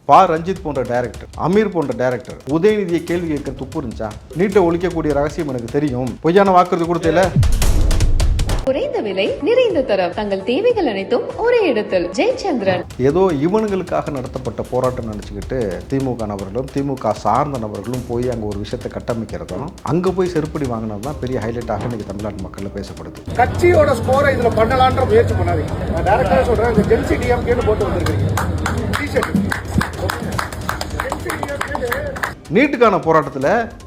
ரஞ்சித் போன்ற டைரக்டர், அமீர் போன்ற டைரக்டர் உதயநிதியை கேள்வி கேட்க துப்பு இருந்துச்சா? நீட்டை ஒழிக்கக்கூடிய ரகசியம் எனக்கு தெரியும், பொய்யான வாக்குறுதி கொடுத்தல. குறைந்த விலை நிறைந்த தரம், தங்கள் தேவைகள் அனைத்தும் ஒரே இடத்தில். ஜெயச்சந்திரன். ஏதோ இவனுங்களுக்காக நடத்தப்பட்ட போராட்டம் நினைச்சுக்கிட்டு திமுக நபர்களும் திமுக சார்ந்த நபர்களும் போய் அங்கே ஒரு விஷயத்தை கட்டமைக்கிறதும் அங்கே போய் செருப்படி வாங்கினது தான் பெரிய ஹைலைட்டாக இன்னைக்கு தமிழ்நாட்டு மக்களில் பேசப்படுது. கட்சியோட ஸ்கோரை இதில் பண்ணலான்ற முயற்சி பண்ணாதீங்க. நான் டேரக்டாக சொல்கிறேன், இந்த ஜென்சி டிஎம்கேன்னு போட்டு வந்திருக்கீங்க டிஷர்ட். நீட்டுக்கான போராட்டத்தில்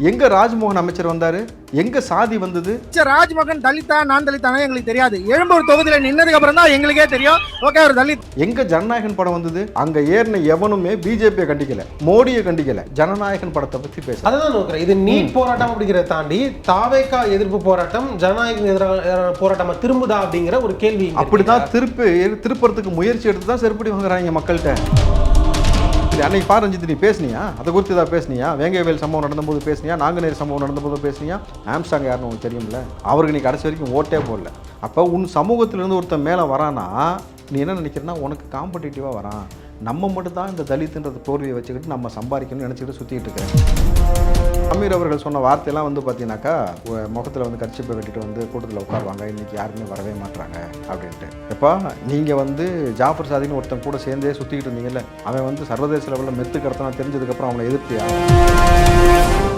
எங்க ராஜ்மோகன் அமைச்சர் வந்தாரு, எங்க சாதி வந்தது? ராஜ்மோகன் தலித்தா நான் தலித்தானே எங்களுக்கு தெரியாது. எழும்பூர் தொகுதியில் நின்னதுக்கு அப்புறம் தான் எங்களுக்கே தெரியும். ஓகே, ஒரு தலித். எங்க ஜனநாயகன் படம் வந்தது? அங்க ஏறின எவனுமே பிஜேபியை கண்டிக்கல, மோடியை கண்டிக்கல, ஜனநாயகன் படத்தை பத்தி பேச. அதுதான் நோக்கிறேன். இது நீட் போராட்டம் அப்படிங்கிறத தாண்டி தாவேகா எதிர்ப்பு போராட்டம் ஜனநாயக எதிரான போராட்டமா திரும்புதா அப்படிங்கிற ஒரு கேள்வி. அப்படிதான் திருப்பறதுக்கு முயற்சி எடுத்து தான் செருப்படி வாங்குறாங்க மக்கள்கிட்ட. அன்னைக்கு ரஞ்சித் நீ பேசுனியா? அதை குறித்து ஏதாவது பேசுனியா? வேங்கைவேல் சம்பவம் நடந்தபோது பேசுனியா? நாங்குநேரி சம்பவம் நடந்தபோது பேசுனியா? ஆம்ஸ்டாங் யாருன்னு உங்களுக்கு தெரியும்ல, அவருக்கு நீ கடைசி வரைக்கும் ஓட்டே போடல. அப்போ உன் சமூகத்திலேருந்து ஒருத்தன் மேலே வரானா நீ என்ன நினைக்கிறன்னா உனக்கு காம்படிட்டிவாக வரான், நம்ம மட்டும் தான் இந்த தலித்துன்றது தோல்வியை வச்சுக்கிட்டு நம்ம சம்பாதிக்கணும்னு நினச்சிக்கிட்டு சுற்றிக்கிட்டு இருக்கிறேன். அமீர் அவர்கள் சொன்ன வார்த்தையெல்லாம் பார்த்தீங்கன்னாக்கா முகத்தில் கட்சிப்பை கட்டிட்டு கூட்டத்தில் உட்காருவாங்க, இன்றைக்கி யாருமே வரவே மாட்டாங்க அப்படின்ட்டு. எப்போ நீங்கள் ஜாஃபர் சாதின்னு ஒருத்தன் கூட சேர்ந்தே சுற்றிக்கிட்டு இருந்தீங்கல்ல, அவன் சர்வதேச லெவலில் மெத்து கடத்தினா தெரிஞ்சதுக்கப்புறம் அவனை எதிர்த்தியா?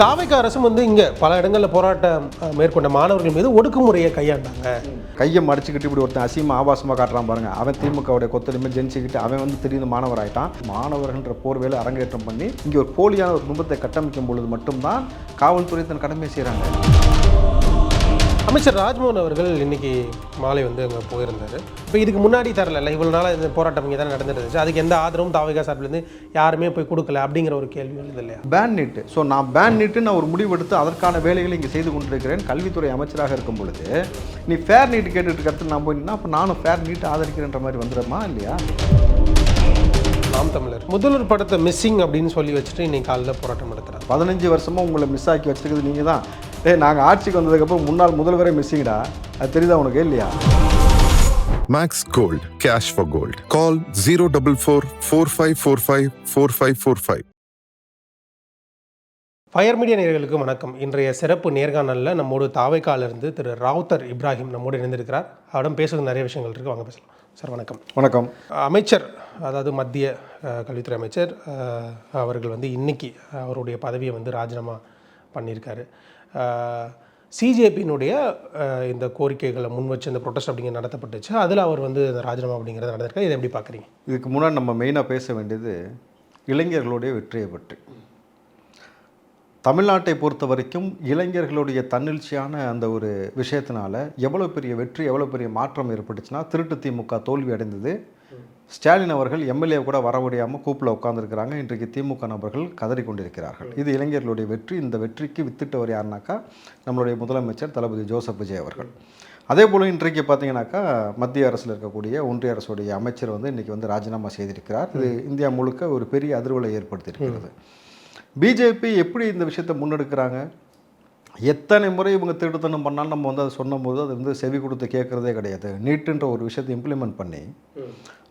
தாவேகா அரசும் இங்கே பல இடங்களில் போராட்டம் மேற்கொண்ட மாணவர்கள் மீது ஒடுக்குமுறையை கையாண்டாங்க. கையை மடிச்சுக்கிட்டு இப்படி ஒருத்தன் அசிமா ஆபாசமாக காட்டுறான் பாருங்க, அவன் திமுகவுடைய கொத்தடிமை ஜெனிச்சுக்கிட்டு அவன் திடீர்னு மாணவர் ஆகிட்டான். மாணவர்கள்ன்ற போர்வேலை அரங்கேற்றம் பண்ணி இங்கே ஒரு போலியான ஒரு குடும்பத்தை கட்டமைக்கும் பொழுது மட்டும்தான் காவல்துறை தன் கடமையை செய்கிறாங்க. அமைச்சர் ராஜ்மோகன் அவர்கள் இன்னைக்கு மாலை அங்கே போயிருந்தார். இப்போ இதுக்கு முன்னாடி தரல, இவ்வளோ நாளாக இந்த போராட்டம் இங்கே தான் நடந்துருந்துச்சு, அதுக்கு எந்த ஆதரவும் தாவேகா சார்பிலேருந்து யாருமே போய் கொடுக்கல அப்படிங்கிற ஒரு கேள்வி எழுது இல்லையா? பேன் நீட்டு. ஸோ நான் பேன் நீட்டு நான் ஒரு முடிவெடுத்து அதற்கான வேலைகளை இங்கே செய்து கொண்டிருக்கிறேன். கல்வித்துறை அமைச்சராக இருக்கும் பொழுது நீ ஃபேர் நீட்டு கேட்டுட்டு கருத்து நான் போயிட்டா அப்போ நானும் ஃபேர் நீட்டு ஆதரிக்கிறேன்ற மாதிரி வந்துடுமா இல்லையா? நாம் தமிழர் முதல்வர் படத்தை மிஸ்ஸிங் அப்படின்னு சொல்லி வச்சுட்டு இன்னைக்கு காலையில் போராட்டம் நடத்துகிறாங்க. 15 வருஷமாக உங்களை மிஸ் ஆக்கி வச்சுருக்குது நீங்கள் தான். நாங்கள் ஆட்சிக்கு வந்ததுக்கப்புறம் முன்னாள் முதல்வரே மிஸ்ஸிங்கடா, அது தெரியுதா உனக்கு இல்லையா? Max Gold, cash for gold. Call 044-4545-4545. Fire media நேயர்களுக்கு வணக்கம். இன்றைய சிறப்பு நேர்காணலில் நம்மோடு தாவேகாலிருந்து திரு ராவுத்தர் இப்ராஹிம் நம்மோடு இணைந்திருக்கிறார். அவரிடம் பேசுவது நிறைய விஷயங்கள் இருக்குது, வாங்க பேசலாம். சார் வணக்கம். வணக்கம். அமைச்சர், அதாவது மத்திய கல்வித்துறை அமைச்சர் அவர்கள் இன்னைக்கு அவருடைய பதவியை ராஜினாமா பண்ணியிருக்காரு. சிஜேபியினுடைய இந்த கோரிக்கைகளை முன் வச்சு இந்த ப்ரொட்டஸ்ட் அப்படிங்கிற நடத்தப்பட்டுச்சு, அதில் அவர் ராஜினாமா அப்படிங்கிறது நடந்திருக்காரு. இதை எப்படி பார்க்குறீங்க? இதுக்கு முன்னாடி நம்ம மெயினாக பேச வேண்டியது இளைஞர்களுடைய வெற்றியை பற்றி. தமிழ்நாட்டை பொறுத்த வரைக்கும் இளைஞர்களுடைய தன்னெழுச்சியான அந்த ஒரு விஷயத்தினால எவ்வளோ பெரிய வெற்றி, எவ்வளோ பெரிய மாற்றம் ஏற்பட்டுச்சுன்னா, திருட்டு திமுக தோல்வி அடைந்தது. ஸ்டாலின் அவர்கள் எம்எல்ஏ கூட வர முடியாமல் கூப்பில் உட்காந்துருக்கிறாங்க. இன்றைக்கு திமுக நபர்கள் கதறி கொண்டிருக்கிறார்கள். இது இளைஞர்களுடைய வெற்றி. இந்த வெற்றிக்கு வித்திட்டவர் யாருனாக்கா நம்மளுடைய முதலமைச்சர் தளபதி ஜோசப் விஜய் அவர்கள். அதே போல் இன்றைக்கு பார்த்தீங்கன்னாக்கா மத்திய அரசில் இருக்கக்கூடிய ஒன்றிய அரசுடைய அமைச்சர் இன்றைக்கி ராஜினாமா செய்திருக்கிறார். இது இந்தியா முழுக்க ஒரு பெரிய அதிர்வலை ஏற்படுத்தியிருக்கிறது. பிஜேபி எப்படி இந்த விஷயத்தை முன்னெடுக்கிறாங்க? எத்தனை முறை இவங்க திருட்டுத்தனம் பண்ணாலும் நம்ம அதை சொன்னபோது அது செவி கொடுத்து கேட்குறதே கிடையாது. நீட்டுன்ற ஒரு விஷயத்தை இம்ப்ளிமெண்ட் பண்ணி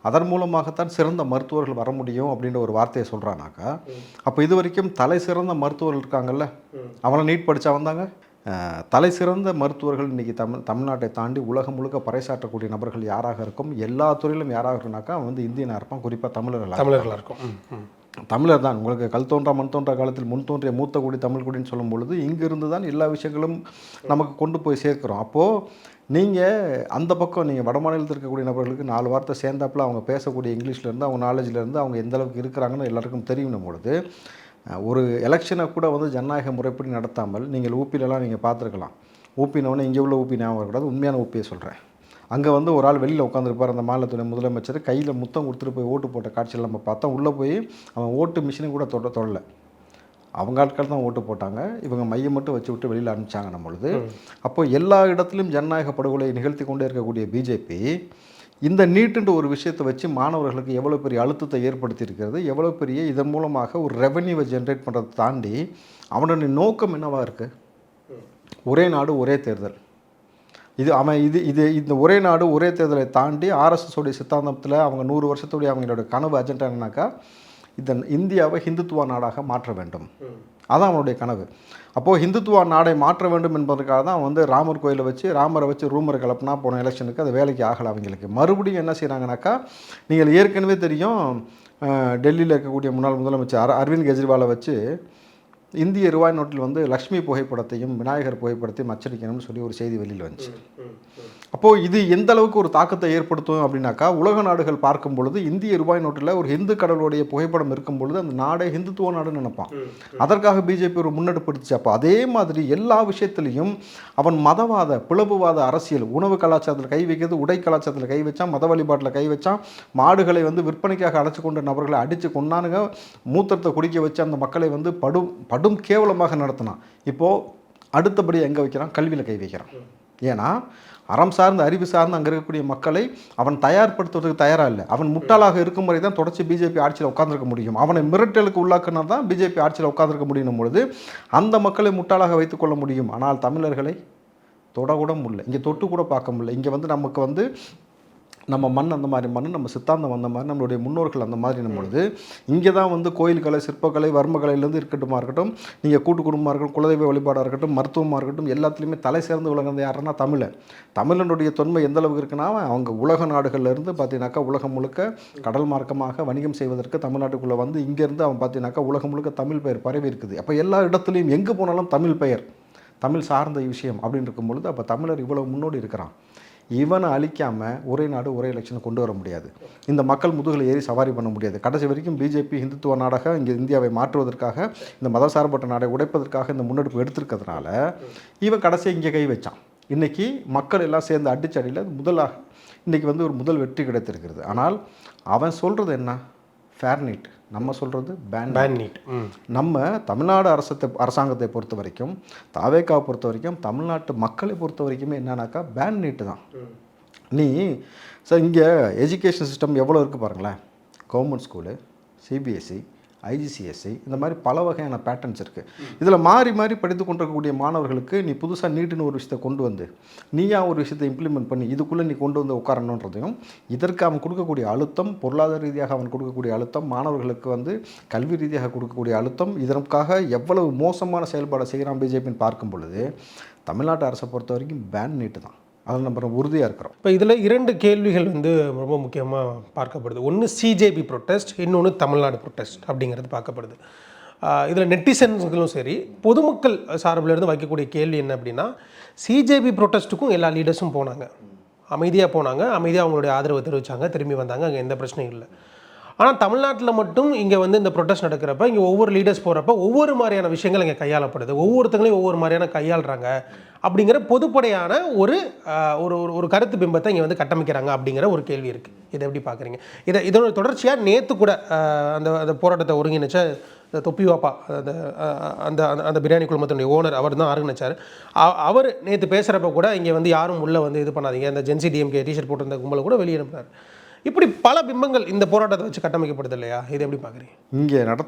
அதன் மூலமாகத்தான் சிறந்த மருத்துவர்கள் வர முடியும் அப்படின்ற ஒரு வார்த்தையை சொல்கிறானாக்கா, அப்போ இது வரைக்கும் தலை சிறந்த மருத்துவர்கள் இருக்காங்கல்ல, அவங்கள நீட் படித்தா வந்தாங்க. தலை சிறந்த மருத்துவர்கள் இன்றைக்கி தமிழ்நாட்டை தாண்டி உலகம் முழுக்க பறைசாற்றக்கூடிய நபர்கள் யாராக இருக்கும், எல்லா துறையிலும் யாராக இருக்குனாக்கா அவன் இந்தியனாக இருப்பான், குறிப்பாக தமிழர்களாக இருக்கும். தமிழர் தான். உங்களுக்கு கல் தோன்றா மண் தோன்றா காலத்தில் முன் தோன்றிய மூத்த குடி தமிழ் குடின்னு சொல்லும் பொழுது இங்கிருந்து தான் எல்லா விஷயங்களும் நமக்கு கொண்டு போய் சேர்க்குறோம். அப்போது நீங்கள் அந்த பக்கம் நீங்கள் வட மாநிலத்தில் இருக்கக்கூடிய நபர்களுக்கு 4 வார்த்தை சேர்ந்தாப்பில் அவங்க பேசக்கூடிய இங்கிலீஷ்லேருந்து அவங்க நாலேஜிலேருந்து அவங்க எந்த அளவுக்கு இருக்கிறாங்கன்னு எல்லாருக்கும் தெரியும் பொழுது ஒரு எலெக்ஷனை கூட ஜனநாயக முறைப்படி நடத்தாமல் நீங்கள் ஊப்பிலெலாம் நீங்கள் பார்த்துருக்கலாம். ஊப்பினவொன்னே இங்கே உள்ள ஊப்பி ஞாபகம் வரக்கூடாது, உண்மையான ஊப்பியை சொல்கிறேன். அங்கே ஒரு ஆள் வெளியில் உட்காந்துருப்பார், அந்த மாநிலத்துடைய முதலமைச்சர் கையில் முத்தம் கொடுத்துட்டு போய் ஓட்டு போட்ட காட்சியில் நம்ம பார்த்தோம். உள்ளே போய் அவன் ஓட்டு மிஷினை கூட தொடல, அவங்க ஆட்கள் தான் ஓட்டு போட்டாங்க, இவங்க மையம் மட்டும் வச்சு விட்டு வெளியில் அனுப்பிச்சாங்க நம்மளுது. அப்போ எல்லா இடத்துலையும் ஜனநாயக படுகொலை நிகழ்த்தி கொண்டே இருக்கக்கூடிய பிஜேபி இந்த நீட்டுன்ற ஒரு விஷயத்தை வச்சு மாணவர்களுக்கு எவ்வளோ பெரிய அழுத்தத்தை ஏற்படுத்தி இருக்கிறது, எவ்வளோ பெரிய இதன் மூலமாக ஒரு ரெவன்யூவை ஜென்ரேட் பண்ணுறதை தாண்டி அவனுடைய நோக்கம் என்னவாக இருக்குது? ஒரே நாடு ஒரே தேர்தல். இந்த ஒரே நாடு ஒரே தேர்தலை தாண்டி ஆர்எஸ்எஸ் உடைய சித்தாந்தத்தில் அவங்க 100 வருஷத்துடைய அவங்களோட கனவு அஜெண்டா என்னன்னாக்கா இந்தியாவை ஹிந்துத்துவ நாடாக மாற்ற வேண்டும். அதான் அவனுடைய கனவு. அப்போது ஹிந்துத்துவ நாடை மாற்ற வேண்டும் என்பதற்காக தான் வந்து ராமர் கோயிலை வச்சு ராமரை வச்சு ரூமரை கிளப்புனா போன எலெக்ஷனுக்கு அது வேலைக்கு ஆகலை அவங்களுக்கு. மறுபடியும் என்ன செய்கிறாங்கனாக்கா, நீங்கள் ஏற்கனவே தெரியும், டெல்லியில் இருக்கக்கூடிய முன்னாள் முதலமைச்சர் அரவிந்த் கெஜ்ரிவாலை வச்சு இந்திய ரூபாய் நோட்டில் வந்து லக்ஷ்மி புகைப்படத்தையும் விநாயகர் புகைப்படத்தையும் அச்சடிக்கணும்னு சொல்லி ஒரு செய்தி வெளியில் வந்துச்சு. அப்போது இது எந்த அளவுக்கு ஒரு தாக்கத்தை ஏற்படுத்தும் அப்படின்னாக்கா, உலக நாடுகள் பார்க்கும் பொழுது இந்திய ரூபாய் நோட்டில் ஒரு இந்து கடவுளுடைய புகைப்படம் இருக்கும் பொழுது அந்த நாடே ஹிந்துத்துவ நாடுன்னு நினைப்பான். அதற்காக பிஜேபி ஒரு முன்னெடுப்படுச்சு. அப்போ அதே மாதிரி எல்லா விஷயத்துலையும் அவன் மதவாத பிளவுவாத அரசியல், உணவு கலாச்சாரத்தில் கை வைக்கிறது, உடை கலாச்சாரத்தில் கை வச்சான், மத வழிபாட்டில் கை வச்சான், மாடுகளை வந்து விற்பனைக்காக அழைச்சி கொண்ட நபர்களை அடித்து கொண்டானுங்க, மூத்திரத்தை குடிக்க வச்சு அந்த மக்களை வந்து படும் கேவலமாக நடத்தினான். இப்போது அடுத்தபடி எங்கே வைக்கிறான்? கல்வியில் கை வைக்கிறான். ஏன்னா அறம் சார்ந்த அறிவு சார்ந்து அங்கே இருக்கக்கூடிய மக்களை அவன் தயார்படுத்துவதற்கு தயாராக இல்லை. அவன் முட்டாளாக இருக்கும் வரை தான் தொடர்ச்சி பிஜேபி ஆட்சியில் உட்காந்துருக்க முடியும். அவனை மிரட்டலுக்கு உள்ளாக்குனா தான் பிஜேபி ஆட்சியில் உட்காந்துருக்க முடியும் பொழுது அந்த மக்களை முட்டாளாக வைத்துக்கொள்ள முடியும். ஆனால் தமிழர்களை தொடக்கூட முடியல, இங்கே தொட்டு கூட பார்க்க முடியல. இங்கே வந்து நமக்கு வந்து நம்ம மண் அந்த மாதிரி மண், நம்ம சித்தாந்தம் அந்த மாதிரி, நம்மளுடைய முன்னோர்கள் அந்த மாதிரி பொழுது இங்கே தான் வந்து கோயில்கலை, சிற்பக்கலை, வர்மக்கலையிலேருந்து இருக்கட்டும், நீங்கள் கூட்டு குடும்பமாக இருக்கட்டும், குலதெய்வ வழிபாடாக இருக்கட்டும், மருத்துவமாக இருக்கட்டும், எல்லாத்துலேயுமே தலை சேர்ந்து விளங்குறது யாருன்னா தமிழனுடைய தொன்மை எந்த அளவுக்கு இருக்குன்னா, அவங்க உலக நாடுகள்லேருந்து பார்த்தீங்கன்னாக்கா உலகம் முழுக்க கடல் மார்க்கமாக வணிகம் செய்வதற்கு தமிழ்நாட்டுக்குள்ளே வந்து இங்கேருந்து அவன் பார்த்தீங்கன்னாக்கா உலகம் முழுக்க தமிழ் பெயர் பரவி இருக்குது. அப்போ எல்லா இடத்துலையும் எங்கே போனாலும் தமிழ் பெயர், தமிழ் சார்ந்த விஷயம் அப்படின்னு இருக்கும் பொழுது அப்போ தமிழர் இவ்வளவு முன்னோடி இருக்கிறான். இவனை அழிக்காமல் ஒரே நாடு ஒரே எலெக்ஷனை கொண்டு வர முடியாது. இந்த மக்கள் முதுகில் ஏறி சவாரி பண்ண முடியாது. கடைசி வரைக்கும் பிஜேபி ஹிந்துத்துவ நாடாக இங்கே இந்தியாவை மாற்றுவதற்காக, இந்த மதசார்பற்ற நாடை உடைப்பதற்காக இந்த முன்னெடுப்பு எடுத்திருக்கிறதுனால இவன் கடைசியை இங்கே கை வச்சான். இன்றைக்கி மக்கள் எல்லாம் சேர்ந்து அடிச்சடியில் முதலாக இன்றைக்கி வந்து ஒரு முதல் வெற்றி கிடைத்திருக்கிறது. ஆனால் அவன் சொல்கிறது என்ன? Fair NEET. நம்ம சொல்கிறது பேன் நீட். நம்ம தமிழ்நாடு அரசாங்கத்தை பொறுத்த வரைக்கும், தாவேக்காவை பொறுத்த வரைக்கும், தமிழ்நாட்டு மக்களை பொறுத்த வரைக்குமே என்னன்னாக்கா பேன் நீட்டு தான். நீ சார் இங்கே எஜுகேஷன் சிஸ்டம் எவ்வளோ இருக்குது பாருங்களேன். கவர்மெண்ட் ஸ்கூலு, சிபிஎஸ்சி, ஐஜிசிஎஸ்சி, இந்த மாதிரி பல வகையான பேட்டர்ன்ஸ் இருக்குது. இதில் மாறி மாறி படித்து கொண்டிருக்கக்கூடிய மாணவர்களுக்கு நீ புதுசாக நீட்டுன்னு ஒரு விஷயத்தை கொண்டு வந்து நீயா ஒரு விஷயத்தை இம்ப்ளிமெண்ட் பண்ணி இதுக்குள்ளே நீ கொண்டு வந்து உட்காரணுன்றதையும், இதற்கு அவன் கொடுக்கக்கூடிய அழுத்தம், பொருளாதார ரீதியாக அவன் கொடுக்கக்கூடிய அழுத்தம், மாணவர்களுக்கு வந்து கல்வி ரீதியாக கொடுக்கக்கூடிய அழுத்தம், இதற்காக எவ்வளவு மோசமான செயல்பாடை செய்கிறான் பிஜேபின்னு பார்க்கும் பொழுது தமிழ்நாட்டு அரசை பொறுத்த வரைக்கும் பேன் நீட்டு தான். அதில் நம்ம உறுதியாக இருக்கிறோம். இப்போ இதில் 2 கேள்விகள் வந்து ரொம்ப முக்கியமாக பார்க்கப்படுது. ஒன்று சிஜேபி ப்ரொட்டஸ்ட், இன்னொன்று தமிழ்நாடு ப்ரொட்டஸ்ட் அப்படிங்கிறது பார்க்கப்படுது. இதில் நெட்டிசன்களும் சரி, பொதுமக்கள் சார்பிலிருந்து வைக்கக்கூடிய கேள்வி என்ன அப்படின்னா, சிஜேபி ப்ரொட்டஸ்ட்டுக்கும் எல்லா லீடர்ஸும் போனாங்க, அமைதியாக போனாங்க, அமைதியாக அவங்களுடைய ஆதரவை தெரிவித்தாங்க, திரும்பி வந்தாங்க, அங்கே எந்த பிரச்சனையும் இல்லை. ஆனால் தமிழ்நாட்டில் மட்டும் இங்கே வந்து இந்த ப்ரொட்டஸ்ட் நடக்கிறப்ப, இங்கே ஒவ்வொரு லீடர்ஸ் போகிறப்ப ஒவ்வொரு மாதிரியான விஷயங்கள் இங்கே கையாளப்படுது, ஒவ்வொருத்தங்களையும் ஒவ்வொரு மாதிரியான கையாளுறாங்க அப்படிங்கிற பொதுப்படையான ஒரு ஒரு கருத்து பிம்பத்தை இங்கே வந்து கட்டமைக்கிறாங்க அப்படிங்கிற ஒரு கேள்வி இருக்குது. இதை எப்படி பார்க்குறீங்க? இதோட தொடர்ச்சியாக நேற்று கூட அந்த போராட்டத்தை ஒருங்கிணைச்ச தொப்பி வாப்பா, அந்த அந்த பிரியாணி குழுமத்தினுடைய ஓனர், அவர் தான் ஆரம்பிச்சார். அவர் நேற்று பேசுகிறப்ப கூட இங்கே வந்து யாரும் உள்ளே வந்து இது பண்ணாதீங்க, இந்த ஜென்சி டிஎம்கே டிஷர்ட் போட்டிருந்த கும்பலை கூட வெளியே அனுப்புறாரு. இப்படி பல பிம்பங்கள் இந்த போராட்டத்தை வச்சு கட்டமைக்கப்படுது இல்லையா? இதை எப்படி பார்க்குறீங்க? இங்கே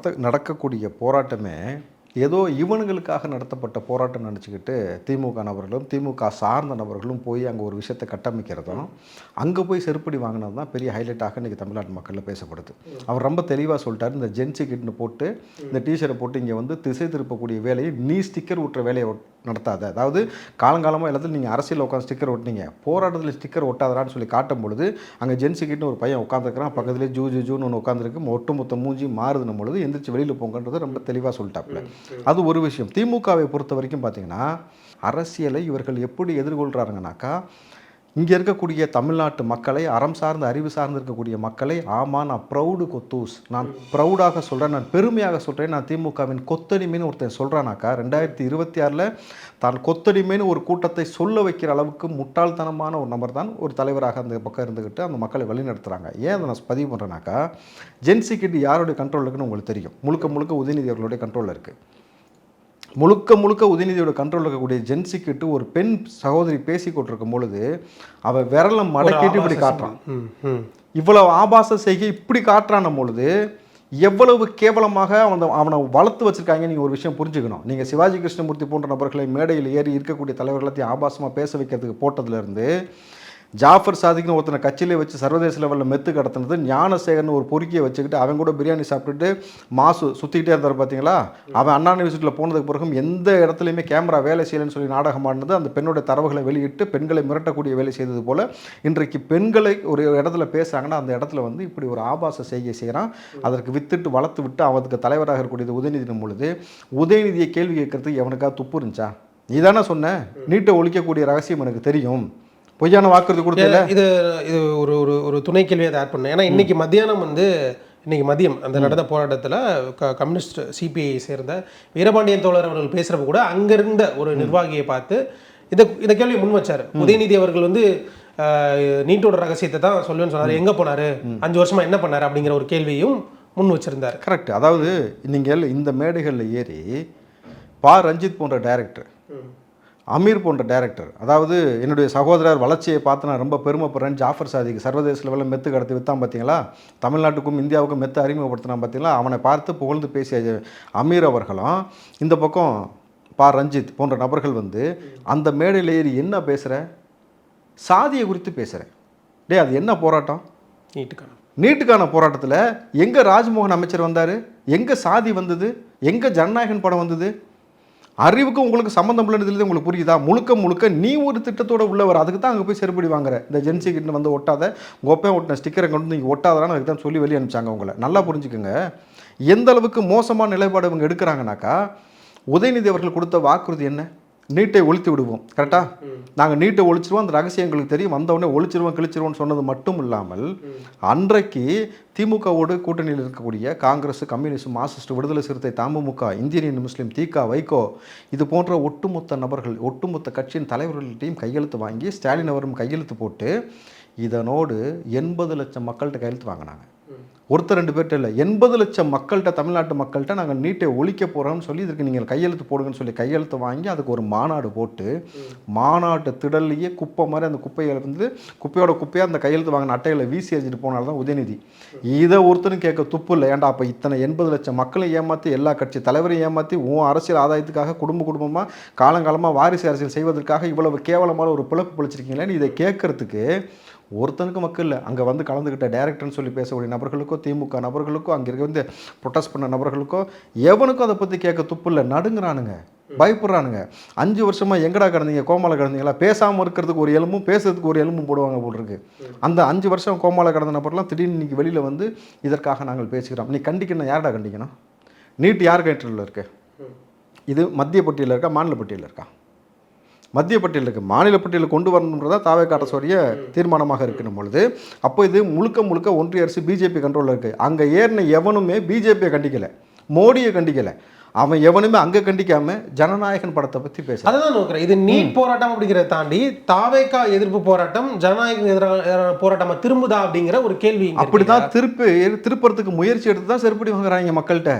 நடக்கக்கூடிய போராட்டமே ஏதோ இவனுங்களுக்காக நடத்தப்பட்ட போராட்டம் நினச்சிக்கிட்டு திமுக நபர்களும் திமுக சார்ந்த நபர்களும் போய் அங்கே ஒரு விஷயத்தை கட்டமைக்கிறதும், அங்கே போய் செருப்படி வாங்கினது தான் பெரிய ஹைலைட்டாக இன்றைக்கி தமிழ்நாட்டு மக்களில் பேசப்படுது. அவர் ரொம்ப தெளிவாக சொல்லிட்டார், இந்த ஜென்சி கிட்னு போட்டு இந்த டிஷர்ட்டை போட்டு இங்கே வந்து திசை திருப்பக்கூடிய வேலையை நீ ஸ்டிக்கர் ஊட்டுற வேலையை நடத்தாத. அதாவது காலங்காலமாக எல்லாத்தையும் நீங்கள் அரசியல் உட்காந்து ஸ்டிக்கர் ஒட்டினீங்க, போராட்டத்தில் ஸ்டிக்கர் ஒட்டாதரான்னு சொல்லி காட்டும் பொழுது அங்கே ஜென்சி கிட்னு ஒரு பையன் உட்காந்துருக்கிறான், பக்கத்துலேயே ஜூன்னு ஒன்று உட்காந்துருக்கு, ஒட்டுமொத்த மூஞ்சி மாறுதுன்னும் பொழுது எந்திரிச்சு வெளியில் போங்கன்றது ரொம்ப தெளிவாக சொல்லிட்டாப்புல. அது ஒரு விஷயம். திமுகவை பொறுத்த வரைக்கும் பார்த்தீங்கன்னா, அரசியலை இவர்கள் எப்படி எதிர்கொள்கிறாங்கனாக்கா, இங்கே இருக்கக்கூடிய தமிழ்நாட்டு மக்களை, அறம் சார்ந்த அறிவு சார்ந்து இருக்கக்கூடிய மக்களை, ஆமாம் நான் ப்ரௌடு கொத்தூஸ், நான் ப்ரௌடாக சொல்கிறேன், நான் பெருமையாக சொல்கிறேன், நான் திமுகவின் கொத்தடிமைன்னு ஒருத்தன் சொல்கிறானாக்கா, 2026 தான் கொத்தடிமைன்னு ஒரு கூட்டத்தை சொல்ல வைக்கிற அளவுக்கு முட்டாள்தனமான ஒரு நபர் தான் ஒரு தலைவராக அந்த பக்கம் இருந்துக்கிட்டு அந்த மக்களை வழிநடத்துகிறாங்க. ஏன் அதை நான் பதிவு பண்ணுறேனாக்கா, ஜென்சி கிட் யாருடைய கண்ட்ரோல் இருக்குன்னு உங்களுக்கு தெரியும். முழுக்க உதயநிதி அவர்களுடைய கண்ட்ரோலில் இருக்குது. முழுக்க உதயநிதியோட கண்ட்ரோல் இருக்கக்கூடிய ஜென்சி கிட்டு ஒரு பெண் சகோதரி பேசி கொண்டிருக்கும் பொழுது அவள் விரலை மடக்கிட்டு இப்படி காட்டுறான். இவ்வளவு ஆபாச செய்கை இப்படி காட்டுறான பொழுது எவ்வளவு கேவலமாக அவனை வளர்த்து வச்சுருக்காங்க. நீங்கள் ஒரு விஷயம் புரிஞ்சுக்கணும். நீங்கள் சிவாஜி கிருஷ்ணமூர்த்தி போன்ற நபர்களை மேடையில் ஏறி இருக்கக்கூடிய தலைவர்களையும் ஆபாசமாக பேச வைக்கிறதுக்கு போட்டதுலேருந்து ஜாஃபர் சாதிக்னு ஒருத்தனை கட்சியிலே வச்சு சர்வதேச லெவலில் மெத்து கடத்தினது, ஞானசேகர்னு ஒரு பொறுக்கியை வச்சுக்கிட்டு அவன் கூட பிரியாணி சாப்பிட்டுட்டு மாசு சுற்றிக்கிட்டே இருந்தார் பார்த்தீங்களா. அவன் அண்ணா யூனிவர்சிட்டியில் போனதுக்கு பிறகும் எந்த இடத்துலையுமே கேமரா வேலை செய்யலைன்னு சொல்லி நாடகம் ஆடினது, அந்த பெண்ணுடைய தரவுகளை வெளியிட்டு பெண்களை மிரட்டக்கூடிய வேலை செய்தது போல் இன்றைக்கு பெண்களை ஒரு இடத்துல பேசுகிறாங்கன்னா அந்த இடத்துல வந்து இப்படி ஒரு ஆபாச செய்கை செய்கிறான். அதற்கு வித்துட்டு வளர்த்து விட்டு அவனுக்கு தலைவராக இருக்கக்கூடியது உதயநிதினும் பொழுது உதயநிதியை கேள்வி கேட்கறதுக்கு எவனுக்காக துப்பு இருந்துச்சா? நீ தானே சொன்ன நீட்டை ஒழிக்கக்கூடிய ரகசியம் எனக்கு தெரியும், பொய்யான வாக்குறுதி கொடுத்தல. இது இது ஒரு ஒரு ஒரு துணை கேள்வியை அதை ஆட் பண்ணேன். ஏன்னா இன்னைக்கு மதியம் அந்த நடந்த போராட்டத்தில் கம்யூனிஸ்ட் சிபிஐ சேர்ந்த வீரபாண்டியன் தோழர் அவர்கள் பேசுகிறப்ப கூட அங்கிருந்த ஒரு நிர்வாகியை பார்த்து இந்த கேள்வியை முன் வச்சார். உதயநிதி அவர்கள் வந்து நீட்டோட ரகசியத்தை தான் சொல்லுவேன்னு சொன்னார், எங்கே போனார், 5 வருஷமா என்ன பண்ணார் அப்படிங்கிற ஒரு கேள்வியும் முன் வச்சிருந்தார். கரெக்ட். அதாவது நீங்கள் இந்த மேடைகளில் ஏறி ரஞ்சித் போன்ற டைரக்டர், அமீர் போன்ற டைரக்டர், அதாவது என்னுடைய சகோதரர் வளர்ச்சியை பார்த்து நான் ரொம்ப பெருமைப்படுறேன், ஜாஃபர் சாதிக்கு சர்வதேச லெவலில் மெத்து கடத்தி விற்றான் பார்த்தீங்களா, தமிழ்நாட்டுக்கும் இந்தியாவுக்கும் மெத்து அறிமுகப்படுத்தினான் பார்த்தீங்களா, அவனை பார்த்து புகழ்ந்து பேசிய அமீர் அவர்களும் இந்த பக்கம் ரஞ்சித் போன்ற நபர்கள் வந்து அந்த மேடையில் ஏறி என்ன பேசுகிற, சாதியை குறித்து பேசுகிறேன். அது என்ன போராட்டம்? நீட்டுக்கான போராட்டத்தில் எங்கே ராஜ்மோகன் அமைச்சர் வந்தார், எங்கே சாதி வந்தது, எங்கே ஜனநாயகன் படம் வந்தது? அறிவுக்கு உங்களுக்கு சம்மந்தம் இல்லைன்னு உங்களுக்கு புரியுதா? முழுக்க நீ ஒரு திட்டத்தோடு உள்ளவர், அதுக்கு தான் அங்கே போய் செருப்படி வாங்குற. இந்த ஜென்சி கிட்ட வந்து ஒட்டாத, கோப்பையை ஒட்டின ஸ்டிக்கரை கொண்டு வந்து நீங்கள் ஒட்டாதான்னு அதுக்கு தான் சொல்லி வெளியே அனுப்பிச்சாங்க உங்களை. நல்லா புரிஞ்சுக்கோங்க எந்த அளவுக்கு மோசமான நிலைப்பாடு இவங்க எடுக்கிறாங்கனாக்கா. உதயநிதி அவர்கள் கொடுத்த வாக்குறுதி என்ன? நீட்டை ஒழித்து விடுவோம். கரெக்டாக நாங்கள் நீட்டை ஒழிச்சிருவோம், அந்த ரகசியம் எங்களுக்கு தெரியும், வந்தவுடனே ஒழிச்சிருவோம் கிழிச்சிருவோம்னு சொன்னது மட்டும் இல்லாமல் அன்றைக்கு திமுகவோடு கூட்டணியில் இருக்கக்கூடிய காங்கிரஸ், கம்யூனிஸ்ட், மார்க்சிஸ்ட், விடுதலை சிறுத்தை, தமுமுக, இந்தியன் யூனியன் முஸ்லீம், திக, வைகோ, இது போன்ற ஒட்டுமொத்த நபர்கள், ஒட்டுமொத்த கட்சியின் தலைவர்கள்ட்டையும் கையெழுத்து வாங்கி ஸ்டாலின் அவரும் கையெழுத்து போட்டு இதனோடு 80 லட்சம் மக்கள்கிட்ட கையெழுத்து வாங்கினாங்க. ஒருத்தர் 2 பேர்கிட்ட இல்லை, 80 லட்சம் மக்கள்கிட்ட, தமிழ்நாட்டு மக்கள்கிட்ட நாங்கள் நீட்டை ஒழிக்க போகிறோம்னு சொல்லி இதுக்கு நீங்கள் கையெழுத்து போடுங்கன்னு சொல்லி கையெழுத்து வாங்கி அதுக்கு ஒரு மாநாடு போட்டு மாநாட்டு திடல்லையே குப்பை மாதிரி அந்த குப்பையை வந்து குப்பையாக அந்த கையெழுத்து வாங்கின அட்டைகளை வீசி எறிஞ்சிட்டு போனால்தான் தான் உதயநிதி. இதை ஒருத்தரும் கேட்க துப்பு இல்லை. ஏன்டா அப்போ இத்தனை 80 லட்சம் மக்களை ஏமாற்றி, எல்லா கட்சி தலைவரையும் ஏமாற்றி, உன் அரசியல் ஆதாயத்துக்காக குடும்பமாக காலங்காலமாக வாரிசு அரசியல் செய்வதற்காக இவ்வளவு கேவலமான ஒரு பிழப்பு பிழைச்சிருக்கீங்களேன்னு இதை கேட்கறதுக்கு ஒருத்தனுக்கு மக்கள் இல்லை. அங்கே வந்து கலந்துக்கிட்ட டைரக்டர்னு சொல்லி பேசக்கூடிய நபர்களுக்கோ, திமுக நபர்களுக்கோ, அங்கே இருக்க வந்து ப்ரொட்டஸ்ட் பண்ண நபர்களுக்கோ எவனுக்கும் அதை பற்றி கேட்க துப்பு இல்லை. நடுங்குறானுங்க, பயப்படுறானுங்க. 5 வருஷமாக எங்கடா கிடந்தீங்க, கோமால கிடந்தீங்களா? பேசாமல் இருக்கிறதுக்கு ஒரு எலும்பும் பேசுறதுக்கு ஒரு எலும்பும் போடுவாங்க போல் இருக்கு. அந்த 5 வருஷம் கோமால கிடந்த நபர்லாம் திடீர்னு இன்றைக்கி வெளியில் வந்து இதற்காக நாங்கள் பேசுகிறோம். நீ கண்டிக்கணும், யார்டா கண்டிக்கணும்? நீட்டு யார் கைட்டில் இருக்கு? இது மத்திய பட்டியலில் இருக்கா, மாநில பட்டியலில் இருக்கா? மத்திய பட்டியல் இருக்குது. மாநில பட்டியலில் கொண்டு வரணுன்றதா தாவேகா அரசுடைய தீர்மானமாக இருக்கணும் பொழுது அப்போ இது முழுக்க ஒன்றிய அரசு பிஜேபி கண்ட்ரோலில் இருக்குது. அங்கே ஏறின எவனுமே பிஜேபியை கண்டிக்கலை, மோடியை கண்டிக்கலை. அவன் எவனுமே அங்கே கண்டிக்காம ஜனநாயகன் படத்தை பற்றி பேச. அதுதான் நோக்கிறேன். இது நீட் போராட்டம் அப்படிங்கிறத தாண்டி தாவேகா எதிர்ப்பு போராட்டம் ஜனநாயக எதிரான போராட்டமாக திரும்புதா அப்படிங்கிற ஒரு கேள்வி. அப்படி தான் திருப்பறதுக்கு முயற்சி எடுத்து தான் செருப்படி வாங்குறாங்க மக்கள்கிட்ட.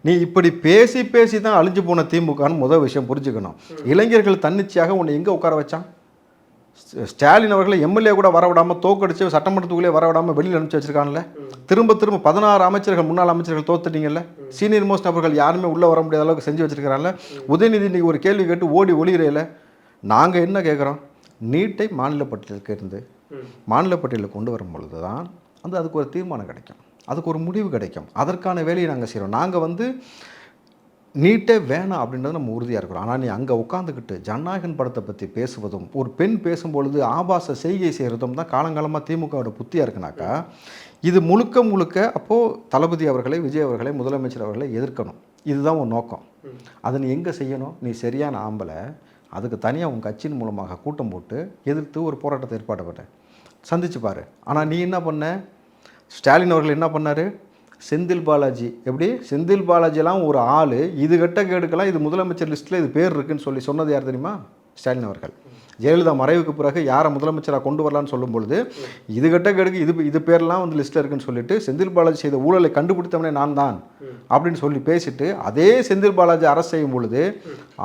நீ இப்படி பேசி தான் அழிஞ்சு போன திமுகன்னு முதல் விஷயம் புரிஞ்சுக்கணும். இளைஞர்கள் தன்னிச்சையாக உன்னை எங்கே உட்கார வச்சான்? ஸ்டாலின் அவர்களை எம்எல்ஏ கூட வரவிடாமல் தோக்கடிச்சு சட்டமன்றத்துக்குள்ளே வரவிடாமல் வெளியில் அனுப்பிச்சு வச்சிருக்காங்கல்ல. திரும்ப 16 அமைச்சர்கள், முன்னாள் அமைச்சர்கள் தோத்துட்டீங்கல்ல. சீனியர் மோஸ்ட் நபர்கள் யாருமே உள்ளே வர முடியாத அளவுக்கு செஞ்சு வச்சிருக்கிறாங்கல்ல. உதயநிதி இன்னைக்கு ஒரு கேள்வி கேட்டு ஓடி ஒளிகிறையில நாங்கள் என்ன கேட்குறோம்? நீட்டை மாநில பட்டியலுக்கு இருந்து மாநில பட்டியலுக்கு கொண்டு வரும் பொழுது தான் அதுக்கு ஒரு தீர்மானம் கிடைக்கும், அதுக்கு ஒரு முடிவு கிடைக்கும். அதற்கான வேலையை நாங்கள் செய்கிறோம். நாங்கள் வந்து நீட்டே வேணாம் அப்படின்றது நம்ம உறுதியாக இருக்கிறோம். ஆனால் நீ அங்கே உட்காந்துக்கிட்டு ஜனநாயகன் படத்தை பற்றி பேசுவதும், ஒரு பெண் பேசும்பொழுது ஆபாச செய்கை செய்கிறதும் தான் காலங்காலமாக திமுகவோட புத்தியாக இருக்குனாக்கா, இது முழுக்க அப்போது தளபதி அவர்களை, விஜய் அவர்களை, முதலமைச்சர் அவர்களை எதிர்க்கணும். இதுதான் உன் நோக்கம். அதை நீ எங்கே செய்யணும்? நீ சரியான ஆம்பளை, அதுக்கு தனியாக உன் கட்சியின் மூலமாக கூட்டம் போட்டு எதிர்த்து ஒரு போராட்டத்தை ஏற்பாடு பண்ண சந்திச்சு பாரு. ஆனால் நீ என்ன பண்ண? ஸ்டாலின் அவர்கள் என்ன பண்ணார்? செந்தில் பாலாஜி, எப்படி செந்தில் பாலாஜிலாம் ஒரு ஆள், இது கட்ட கேடுக்கெல்லாம் இது முதலமைச்சர் லிஸ்ட்டில் இது பேர் இருக்குன்னு சொல்லி சொன்னது யார் தெரியுமா? ஸ்டாலின் அவர்கள். ஜெயலலிதா மறைவுக்கு பிறகு யாரை முதலமைச்சராக கொண்டு வரலான்னு சொல்லும்பொழுது இது கட்ட கேடுக்கு இது பேர்லாம் வந்து லிஸ்ட்டில் இருக்குன்னு சொல்லிட்டு செந்தில் பாலாஜி செய்த ஊழலை கண்டுபிடித்தவனே நான் தான் அப்படின்னு சொல்லி பேசிட்டு அதே செந்தில் பாலாஜி அரசு செய்யும் பொழுது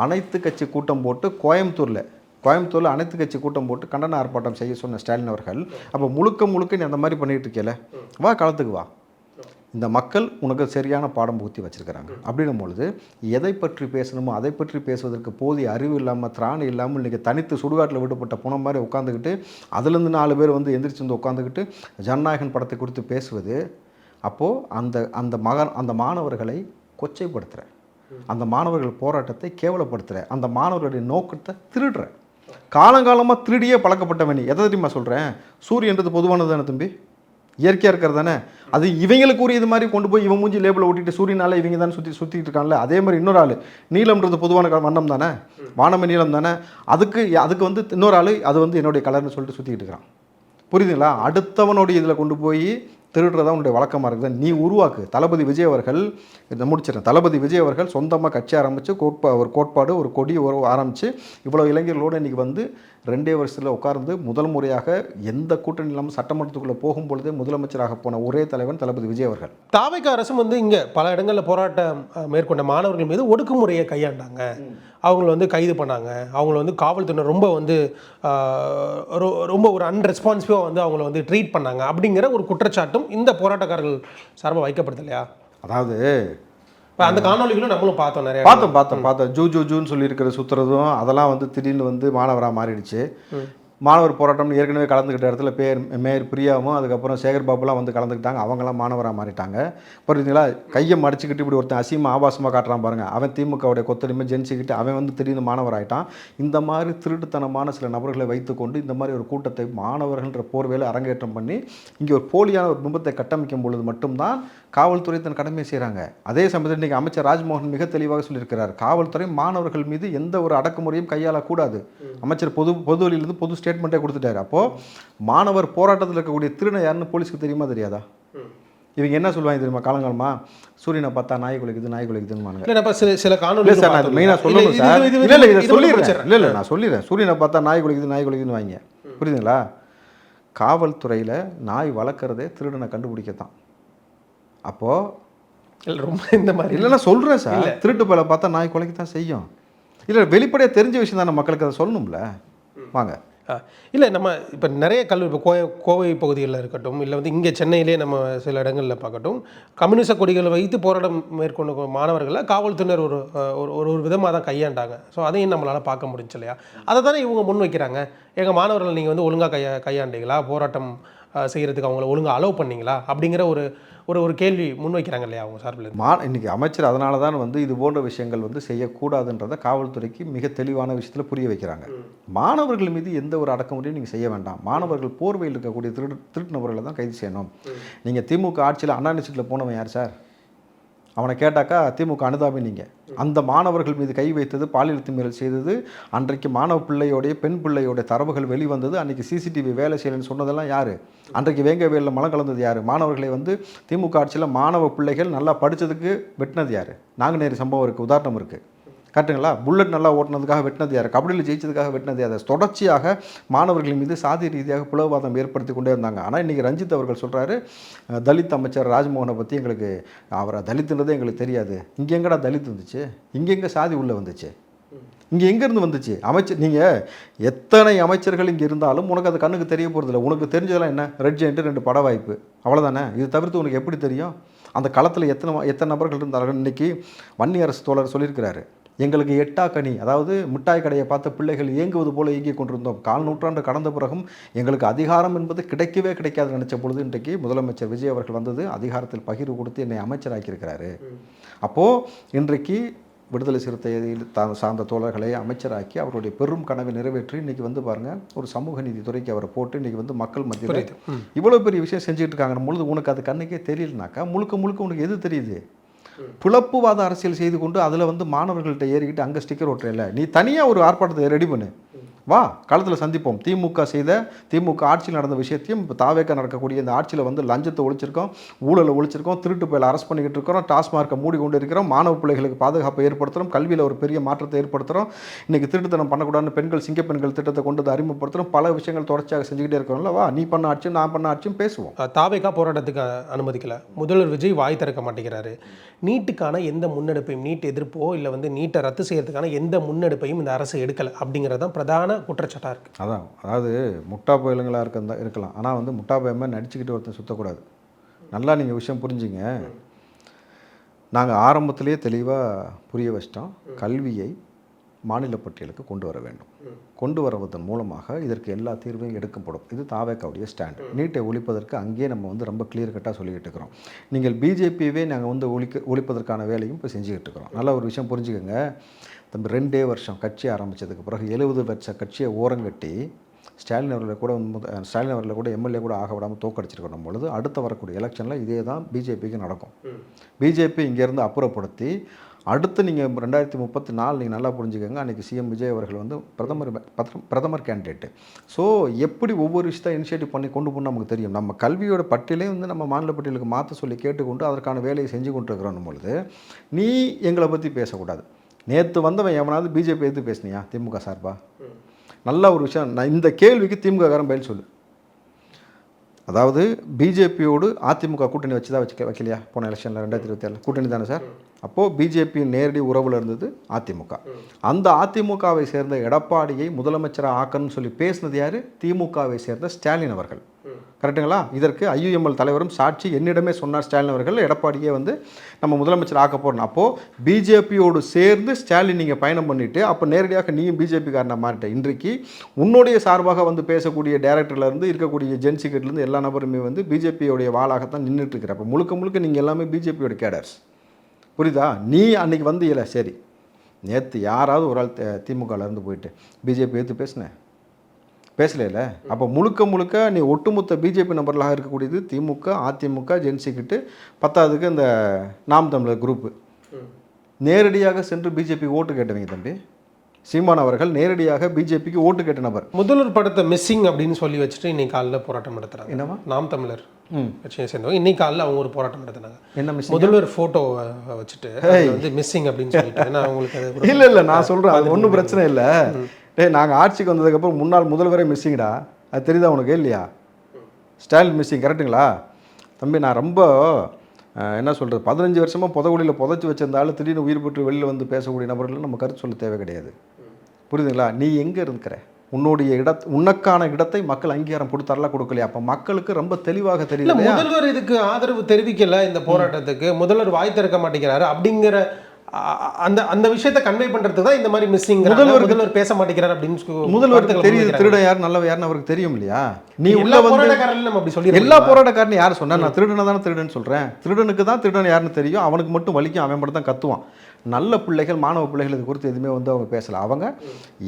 அனைத்து கட்சி கூட்டம் போட்டு கோயம்புத்தூரில் அனைத்து கட்சி கூட்டம் போட்டு கண்டன ஆர்ப்பாட்டம் செய்ய சொன்ன ஸ்டாலின் அவர்கள் அப்போ முழுக்க நீ அந்த மாதிரி பண்ணிகிட்டு இருக்கல, வா களத்துக்கு வா. இந்த மக்கள் உனக்கு சரியான பாடம் புகுத்தி வச்சுருக்கிறாங்க. அப்படின்னும் பொழுது எதை பற்றி பேசணுமோ அதை பற்றி பேசுவதற்கு போதிய அறிவு இல்லாமல் திராணி இல்லாமல் இன்றைக்கி தனித்து சுடுகாட்டில் விடுபட்ட புனம் மாதிரி உட்காந்துக்கிட்டு அதுலேருந்து 4 பேர் வந்து எந்திரிச்சு வந்து உட்காந்துக்கிட்டு ஜனநாயகன் படத்தை குறித்து பேசுவது, அப்போது அந்த மாணவர்களை கொச்சைப்படுத்துகிற, அந்த மாணவர்கள் போராட்டத்தை கேவலப்படுத்துகிற, அந்த மாணவர்களுடைய நோக்கத்தை திருடுற, காலங்காலமாக திருடியே பழக்கப்பட்டவனி. எதை தெரியுமா சொல்கிறேன்? சூரியன்றது பொதுவானது தானே தம்பி, இயற்கையாக இருக்கிறது தானே. அது இவங்களுக்கு உரியது மாதிரி கொண்டு போய் இவன் மூஞ்சி லேபிளை ஓட்டிட்டு சூரியனால இவங்க தானே சுற்றிட்டு இருக்காங்கல்ல. அதே மாதிரி இன்னொரு ஆள் நீளம்ன்றது பொதுவான வண்ணம் தானே, வானமே நீளம் தானே. அதுக்கு வந்து இன்னொரு ஆள் அது வந்து என்னுடைய கலர்னு சொல்லிட்டு சுற்றிக்கிட்டு இருக்கிறான். புரியுதுங்களா? அடுத்தவனுடைய இதில் கொண்டு போய் திருடுறதா உன்னுடைய வழக்கமாக இருக்குது. நீ உருவாக்கு. தளபதி விஜய் அவர்கள், இதை முடிச்சிடறேன், தளபதி விஜய் அவர்கள் சொந்தமாக கட்சி ஆரம்பித்து ஒரு கோட்பாடு ஒரு கொடி ஆரம்பித்து இவ்வளோ இளைஞர்களோடு இன்றைக்கி வந்து 2 வருஷத்தில் உட்கார்ந்து முதல் முறையாக எந்த கூட்டணி இல்லாமல் சட்டமன்றத்துக்குள்ளே போகும்பொழுதே முதலமைச்சராக போன ஒரே தலைவன் தளபதி விஜய் அவர்கள். தாவேக அரசும் வந்து இங்கே பல இடங்களில் போராட்டம் மேற்கொண்ட மாணவர்கள் மீது ஒடுக்குமுறையை கையாண்டாங்க. அவங்கள வந்து கைது பண்ணாங்க. அவங்கள வந்து காவல்துறை ரொம்ப ஒரு அன்ரெஸ்பான்சிவாக வந்து அவங்கள வந்து ட்ரீட் பண்ணாங்க அப்படிங்கிற ஒரு குற்றச்சாட்டும் இந்த போராட்டக்காரர்கள் சார்பாக வைக்கப்படுது இல்லையா? அதாவது இப்போ அந்த காணொலிகளும் நம்மளும் பார்த்தோம், நிறைய பார்த்தோம். ஜூன்னு சொல்லியிருக்கிற சுற்றுறதும் அதெல்லாம் வந்து திடீர்னு வந்து மாணவராக மாறிடுச்சு. மாணவர் போராட்டம்னு ஏற்கனவே கலந்துக்கிட்ட இடத்துல மேயர் பிரியாவும் அதுக்கப்புறம் சேகர் பாபுலாம் வந்து கலந்துக்கிட்டாங்க. அவங்களாம் மாணவராக மாறிட்டாங்க. புரியுதுங்களா? கையை மடிச்சுக்கிட்டு இப்படி ஒருத்தன் அசியமாக ஆபாசமாக காட்டுறான் பாருங்கள், அவன் திமுகவுடைய கொத்தடிமை ஜென்சிக்கிட்டு அவன் வந்து திடீர்னு மாணவராயிட்டான். இந்த மாதிரி திருட்டுத்தனமான சில நபர்களை வைத்துக்கொண்டு இந்த மாதிரி ஒரு கூட்டத்தை மாணவர்கள்ன்ற போர்வேலை அரங்கேற்றம் பண்ணி இங்கே ஒரு போலியான ஒரு பிம்பத்தை கட்டமைக்கும் பொழுது மட்டும்தான் காவல்துறை தன் கடமையை செய்கிறாங்க. அதே சமயத்தில் இன்றைக்கி அமைச்சர் ராஜ்மோகன் மிக தெளிவாக சொல்லியிருக்கிறார், காவல்துறை மாணவர்கள் மீது எந்த ஒரு அடக்குமுறையும் கையாளக்கூடாது. அமைச்சர் பொது வழியிலிருந்து பொது ஸ்டேட்மெண்ட்டே கொடுத்துட்டாரு. அப்போது மாணவர் போராட்டத்தில் இருக்கக்கூடிய திருநை யாருன்னு போலீஸ்க்கு தெரியுமா தெரியாதா? இவங்க என்ன சொல்லுவாங்க தெரியுமா? காலங்காலமா சூரியனை பார்த்தா நாய் குலைக்குதுன்னு சில காணொலி சார் மெயினாக சொல்லணும் சார். இல்லை இதை சொல்லிடுறேன். இல்லை நான் சொல்லிடுறேன். சூரியனை பார்த்தா நாய் குலைக்குதுன்னு வாங்க. புரியுதுங்களா? காவல்துறையில் நாய் வளர்க்குறதே திருடனை கண்டுபிடிக்கத்தான். அப்போது ரொம்ப இந்த மாதிரி இல்லைன்னா சொல்கிறேன் சார், திருட்டு பயில பார்த்தா நாய் குலைக்கு தான் செய்யும். இல்லை வெளிப்படையாக தெரிஞ்ச விஷயம் தானே, மக்களுக்கு அதை சொல்லணும்ல. வாங்க. இல்லை நம்ம இப்போ நிறைய கல்லூரி இப்போ கோவை பகுதிகளில் இருக்கட்டும், இல்லை வந்து இங்கே சென்னையிலே நம்ம சில இடங்களில் பார்க்கட்டும், கம்யூனிச கொடிகளை வைத்து போராட்டம் மேற்கொண்ட மாணவர்களை காவல்துறையினர் ஒரு விதமாக தான் கையாண்டாங்க. ஸோ அதையும் நம்மளால் பார்க்க முடிஞ்சு இல்லையா? அதை தானே இவங்க முன் வைக்கிறாங்க. எங்கள் மாணவர்கள் நீங்கள் வந்து ஒழுங்காக கையாண்டீங்களா, போராட்டம் செய்கிறதுக்கு அவங்கள ஒழுங்காக அலோவ் பண்ணீங்களா அப்படிங்கிற ஒரு கேள்வி முன்வைக்கிறாங்க இல்லையா அவங்க சார்பில்? இன்றைக்கி அமைச்சர் அதனால தான் வந்து இது போன்ற விஷயங்கள் வந்து செய்யக்கூடாதுன்றதை காவல்துறைக்கு மிக தெளிவான விஷயத்தில் புரிய வைக்கிறாங்க. மாணவர்கள் மீது எந்த ஒரு அடக்குமுறையும் நீங்கள் செய்ய வேண்டாம். மாணவர்கள் போர்வையில் இருக்கக்கூடிய திருட்டு நபர்களை தான் கைது செய்யணும். நீங்கள் திமுக ஆட்சியில் அண்ணா யூனிவர்சிட்டியில் போனவன் யார் சார்? அவனை கேட்டாக்கா திமுக அனுதாபி. நீங்கள் அந்த மாணவர்கள் மீது கை வைத்தது, பாலியல் திமிரல் செய்தது, அன்றைக்கு மாணவ பிள்ளையோடைய பெண் பிள்ளையோடைய தரவுகள் வெளிவந்தது, அன்றைக்கி சிசிடிவி வேலை செய்யலைன்னு சொன்னதெல்லாம் யார்? அன்றைக்கு வேங்க வேலில் மலம் கலந்தது யார்? மாணவர்களை வந்து திமுக ஆட்சியில் மாணவ பிள்ளைகள் நல்லா படித்ததுக்கு வெட்டினது யார்? நாங்குநேரி சம்பவம் இருக்குது, உதாரணம் இருக்குது. கரெக்டுங்களா? புல்லட் நல்லா ஓட்டினதுக்காக வெட்டினது யார்? கபடியில் ஜெயிச்சதுக்காக வெட்டினது யார்? தொடர்ச்சியாக மாணவர்கள் மீது சாதி ரீதியாக பிளவுவாதம் ஏற்படுத்தி கொண்டே இருந்தாங்க. ஆனால் இன்றைக்கி ரஞ்சித் அவர்கள் சொல்கிறாரு, தலித் அமைச்சர் ராஜ்மோகனை பற்றி எங்களுக்கு அவரை தலித்துன்றதே எங்களுக்கு தெரியாது. இங்கே எங்கடா தலித் வந்துச்சு? இங்கே எங்கே சாதி உள்ளே வந்துச்சு? இங்கே எங்கேருந்து வந்துச்சு? அமைச்சர் நீங்கள் எத்தனை அமைச்சர்கள் இங்கே இருந்தாலும் உனக்கு அது கண்ணுக்கு தெரிய போகிறதில்ல. உனக்கு தெரிஞ்சதெல்லாம் என்ன? ரெட் ஜெயிண்ட்டு 2 பட வாய்ப்பு, அவ்வளோதானே. இது தவிர்த்து உனக்கு எப்படி தெரியும்? அந்த களத்தில் எத்தனை நபர்கள் இருந்தார்கள்? இன்றைக்கி வன்னியரசு தோழர் சொல்லியிருக்கிறாரு, எங்களுக்கு எட்டாக்கனி, அதாவது மிட்டாய் கடையை பார்த்த பிள்ளைகள் இயங்குவது போல இயங்கி கொண்டிருந்தோம். 4 நூற்றாண்டு கடந்த பிறகும் எங்களுக்கு அதிகாரம் என்பது கிடைக்கவே கிடைக்காது நினச்ச பொழுது இன்றைக்கு முதலமைச்சர் விஜய் அவர்கள் வந்தது, அதிகாரத்தில் பகிர்வு கொடுத்து என்னை அமைச்சராக்கியிருக்கிறாரு. அப்போது இன்றைக்கு விடுதலை சிறுத்தையில் சார்ந்த தோழர்களை அமைச்சராக்கி அவருடைய பெரும் கனவை நிறைவேற்றி இன்றைக்கி வந்து பாருங்கள், ஒரு சமூக நீதி துறைக்கு அவரை போட்டு இன்றைக்கி வந்து மக்கள் மத்தியில் இவ்வளோ பெரிய விஷயம் செஞ்சுக்கிட்டு இருக்காங்க பொழுது உனக்கு அது கண்ணுக்கே தெரியலனாக்கா முழுக்க உனக்கு எது தெரியுது? பிளப்புவாத அரசியல் செய்து கொண்டு அதில் வந்து மாணவர்கள்ட்ட ஏறிக்கிட்டு அங்கே ஸ்டிக்கர் ஒட்டுறல. நீ தனியாக ஒரு ஆர்ப்பாட்டத்தை ரெடி பண்ணு, வா, களத்தில் சந்திப்போம். திமுக ஆட்சியில் நடந்த விஷயத்தையும் இப்போ தாவேக்கா நடக்கக்கூடிய இந்த ஆட்சியில் வந்து லஞ்சத்தை ஒழிச்சிருக்கோம், ஊழலை ஒழிச்சிருக்கோம், திருட்டு பயில அரெஸ்ட் பண்ணிக்கிட்டு இருக்கிறோம், டாஸ்மார்க்கை மூடி கொண்டு இருக்கிறோம், மாணவ பிள்ளைகளுக்கு பாதுகாப்பை ஏற்படுத்துகிறோம், கல்வியில் ஒரு பெரிய மாற்றத்தை ஏற்படுத்துகிறோம், இன்றைக்கி திருட்டுத்தனம் பண்ணக்கூடாதுன்னு பெண்கள் சிங்க பெண்கள் திட்டத்தை கொண்டு வந்து அறிமுகப்படுத்துகிறோம், பல விஷயங்கள் தொடர்ச்சியாக செஞ்சுக்கிட்டே இருக்கிறோம்ல. வா, நீ பண்ண ஆட்சியும் நான் பண்ண ஆட்சியும் பேசுவோம். தாவேக்கா போராட்டத்துக்கு அனுமதிக்கல, முதல்வர் விஜய் வாய் திறக்க மாட்டேங்கிறாரு. நீட்டுக்கான எந்த முன்னெடுப்பையும், நீட் எதிர்ப்போ இல்லை வந்து நீட்டை ரத்து செய்யறதுக்கான எந்த முன்னெடுப்பையும் இந்த அரசு எடுக்கலை அப்படிங்கிறது தான் பிரதான குற்றச்சாட்டாக இருக்குது. அதாவது முட்டா புயலுங்களாக இருக்கலாம், ஆனால் வந்து முட்டா பயமாக நடிச்சுக்கிட்டு ஒருத்தன் சுற்றக்கூடாது. நல்லா நீங்கள் விஷயம் புரிஞ்சுங்க. நாங்கள் ஆரம்பத்திலேயே தெளிவாக புரிய வச்சிட்டோம். கல்வியை மாநில பட்டியலுக்கு கொண்டு வர வேண்டும். கொண்டு வருவதன் மூலமாக இதற்கு எல்லா தீர்வையும் எடுக்கப்படும். இது தாவேக்காவுடைய ஸ்டாண்ட். நீட்டை ஒழிப்பதற்கு அங்கேயே நம்ம வந்து ரொம்ப கிளியர் கட்டாக சொல்லிக்கிட்டு இருக்கிறோம். நீங்கள் பிஜேபியவே நாங்கள் வந்து ஒழிப்பதற்கான வேலையும் இப்போ செஞ்சுக்கிட்டு இருக்கிறோம். நல்ல ஒரு விஷயம் புரிஞ்சுக்கோங்க தம்பி. 2 வருஷம் கட்சி ஆரம்பித்ததுக்கு பிறகு 70 வருஷ கட்சியை ஓரங்கட்டி ஸ்டாலின் அவர்களை கூட எம்எல்ஏ கூட ஆக விடாமல் தோக்கடிச்சிருக்கணும் பொழுது அடுத்த வரக்கூடிய எலெக்ஷனில் இதே தான் பிஜேபிக்கு நடக்கும். பிஜேபி இங்கேருந்து அப்புறப்படுத்தி அடுத்து நீங்கள் 2034 நீங்கள் நல்லா புரிஞ்சுக்கோங்க. அன்றைக்கி சிஎம் விஜய் அவர்கள் வந்து பிரதமர் கேண்டிடேட்டு. ஸோ எப்படி ஒவ்வொரு விஷயத்தை இனிஷியேட்டிவ் பண்ணி கொண்டு போகணும் நமக்கு தெரியும். நம்ம கல்வியோட பட்டியலே வந்து நம்ம மாநில பட்டியலுக்கு மாற்ற சொல்லி கேட்டுக்கொண்டு அதற்கான வேலையை செஞ்சு கொண்டு இருக்கிறோம் பொழுது நீ எங்களை பற்றி பேசக்கூடாது. நேற்று வந்தவன் எவனாவது பிஜேபி எடுத்து பேசுனியா திமுக சார்பா? நல்ல ஒரு விஷயம். நான் இந்த கேள்விக்கு திமுககாரன் பதில் சொல்லு. அதாவது பிஜேபியோடு அதிமுக கூட்டணி வச்சு தான் வைக்கலையா போன எலெக்ஷனில் 2027 கூட்டணி தானே சார்? அப்போது பிஜேபியின் நேரடி உறவில் இருந்தது அதிமுக. அந்த அதிமுகவை சேர்ந்த எடப்பாடியை முதலமைச்சராக ஆக்கணும்னு சொல்லி பேசினது யார்? திமுகவை சேர்ந்த ஸ்டாலின் அவர்கள். கரெக்டுங்களா? இதற்கு IUML தலைவரும் சாட்சி. என்னிடமே சொன்னார் ஸ்டாலின் அவர்கள் எடப்பாடியே வந்து நம்ம முதலமைச்சர் ஆக்க போகிறோம். அப்போது பிஜேபியோடு சேர்ந்து ஸ்டாலின் நீங்கள் பயணம் பண்ணிவிட்டு அப்போ நேரடியாக நீயும் பிஜேபிக்காரனாக மாறிட்ட. இன்றைக்கு உன்னுடைய சார்பாக வந்து பேசக்கூடிய டேரக்டர்லேருந்து இருக்கக்கூடிய ஜென்சிகட்லேருந்து எல்லா நபருமே வந்து பிஜேபியோடைய வாளாகத்தான் நின்றுட்டு இருக்கிற. அப்போ முழுக்க நீங்கள் எல்லாமே பிஜேபியோட கேடர்ஸ். புரியுதா? நீ அன்றைக்கி வந்து இல்லை சரி, நேற்று யாராவது ஒரு ஆள் திமுகலேருந்து போயிட்டு பிஜேபி எடுத்து பேசல. அப்போ முழுக்க நீ ஒட்டுமொத்த பிஜேபி நம்பர்களாக இருக்கக்கூடியது திமுக, அதிமுக, ஜென்சிக்கிட்டு 10வதுக்கு இந்த நாம் தமிழர் குரூப்பு நேரடியாக சென்று பிஜேபி ஓட்டு கேட்டவங்க தம்பி. சீமான் அவர்கள் நேரடியாக பிஜேபிக்கு ஓட்டு கேட்ட நபர். முதல்வர் படத்தை மிஸ்ஸிங் அப்படின்னு சொல்லி வச்சுட்டு இன்னைக்கு காலையில் போராட்டம் நடத்துறாங்க. என்னவா? நாம் தமிழர் கட்சியை சேர்ந்தவங்க இன்னைக்கு காலையில் அவங்க ஒரு போராட்டம் நடத்தினாங்க. என்ன மிஸ்ஸிங்? முதல்வர் ஃபோட்டோ வச்சுட்டு வந்து மிஸ்ஸிங் அப்படின்னு சொல்லிட்டு. ஏன்னா அவங்களுக்கு இல்லை நான் சொல்கிறேன், அது ஒன்றும் பிரச்சனை இல்லை. நாங்கள் ஆட்சிக்கு வந்ததுக்கப்புறம் முன்னாள் முதல்வரே மிஸ்ஸிங்கடா. அது தெரியுதா உனக்கு இல்லையா? ஸ்டாலின் மிஸ்ஸிங். கரெக்டுங்களா தம்பி? நான் ரொம்ப என்ன சொல்கிறது, 15 வருஷமாக புதகுடியில் புதைச்சி வச்சிருந்தாலும் திடீர்னு உயிர் பெற்று வெளியில் வந்து பேசக்கூடிய நபர்கள் நம்ம கருத்து சொல்ல தேவை கிடையாது. புரியுதுங்களா? நீ எங்கே இருக்கிற? உன்னுடைய உனக்கான இடத்தை மக்கள் அங்கீகாரம் கொடுத்தாரலாம், கொடுக்கலையா? அப்போ மக்களுக்கு ரொம்ப தெளிவாக தெரியல. முதல்வர் இதுக்கு ஆதரவு தெரிவிக்கல, இந்த போராட்டத்துக்கு முதல்வர் வாய் திறக்க மாட்டேங்கிறாரு அப்படிங்கிற அந்த விஷயத்தை கன்வே பண்றதுக்கு தான் இந்த மாதிரி மிஸ்ஸிங். முதல்வர் பேச மாட்டேங்கிறார் அப்படின்னு முதல்வருக்கு தெரியுது திருடன் யார் நல்ல யாருன்னு அவருக்கு தெரியும் இல்லையா? நீ உள்ள போராட்டக்காரன் நம்ம அப்படி சொல்லி எல்லா போராட்டக்காரனும் யார் சொன்னா? நான் திருடனை தானே திருடன் சொல்றேன். திருடனுக்கு தான் திருடன் யாருன்னு தெரியும். அவனுக்கு மட்டும் வலிக்கும், அவன் மட்டும் தான் கத்துவான். நல்ல பிள்ளைகள், மாணவ பிள்ளைகள் இது குறித்து எதுவுமே வந்து அவங்க பேசலை. அவங்க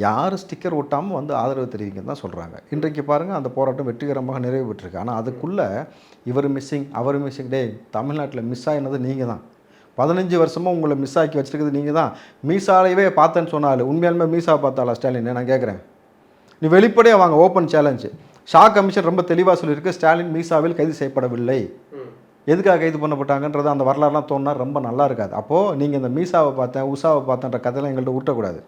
யார் ஸ்டிக்கர் ஒட்டாமல் வந்து ஆதரவு தெரிவிங்கன்னு தான் சொல்கிறாங்க. இன்றைக்கு பாருங்கள் அந்த போராட்டம் வெற்றிகரமாக நிறைவு பெற்றிருக்கு. ஆனால் அதுக்குள்ளே இவர் மிஸ்ஸிங், அவர் மிஸ்ஸிங். தமிழ்நாட்டில் மிஸ் ஆகினது நீங்கள் தான். 15 வருஷமாக உங்களை மிஸ் ஆக்கி வச்சுருக்குது நீங்கள் தான். மீசாலையவே பார்த்தேன்னு சொன்னாலும் உண்மையாலுமே மீசா பார்த்தாளா ஸ்டாலின்? நான் கேட்குறேன். நீ வெளிப்படையாக வாங்க, ஓப்பன் சேலஞ்சு. ஷா கமிஷன் ரொம்ப தெளிவாக சொல்லியிருக்கு, ஸ்டாலின் மீசாவில் கைது செய்யப்படவில்லை. எதுக்காக கைது பண்ணப்பட்டாங்கன்றது அந்த வரலாறுலாம் தோணுனா ரொம்ப நல்லா இருக்காது. அப்போது நீங்கள் இந்த மீசாவை பார்த்தேன், உஷாவை பார்த்தேன்ற கதையெல்லாம் எங்கள்கிட்ட ஊட்டக்கூடாது.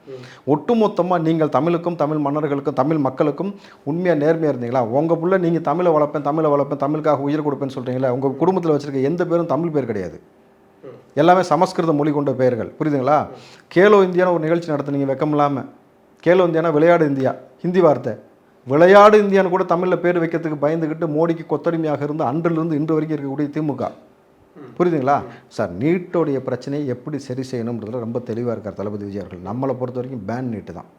ஒட்டுமொத்தமாக நீங்கள் தமிழுக்கும், தமிழ் மன்னர்களுக்கும், தமிழ் மக்களுக்கும் உண்மையாக நேர்மையாக இருந்தீங்களா? உங்கள் புள்ள நீங்கள் தமிழை வளர்ப்பேன், தமிழுக்காக உயிர் கொடுப்பேன்னு சொல்கிறீங்களா? உங்கள் குடும்பத்தில் வச்சுருக்க எந்த பேரும் தமிழ் பேர் கிடையாது. எல்லாமே சமஸ்கிருத மொழி கொண்ட பெயர்கள். புரியுதுங்களா? கேலோ இந்தியான்னு ஒரு நிகழ்ச்சி நடத்துனீங்க வெக்கம் இல்லாமல். கேலோ இந்தியானா விளையாடு இந்தியா, ஹிந்தி வார்த்தை. விளையாடு இந்தியான்னு கூட தமிழில் பேர் வைக்கிறதுக்கு பயந்துக்கிட்டு மோடிக்கு கொத்தடிமையாக இருந்து அன்றிலிருந்து இன்று வரைக்கும் இருக்கக்கூடிய திமுக. புரியுதுங்களா சார்? நீட்டோடைய பிரச்சனையை எப்படி சரி செய்யணுன்றதுல ரொம்ப தெளிவாக இருக்கார் தளபதி விஜய் அவர்கள். நம்மளை பொறுத்த வரைக்கும் பேன் நீட்டு தான்.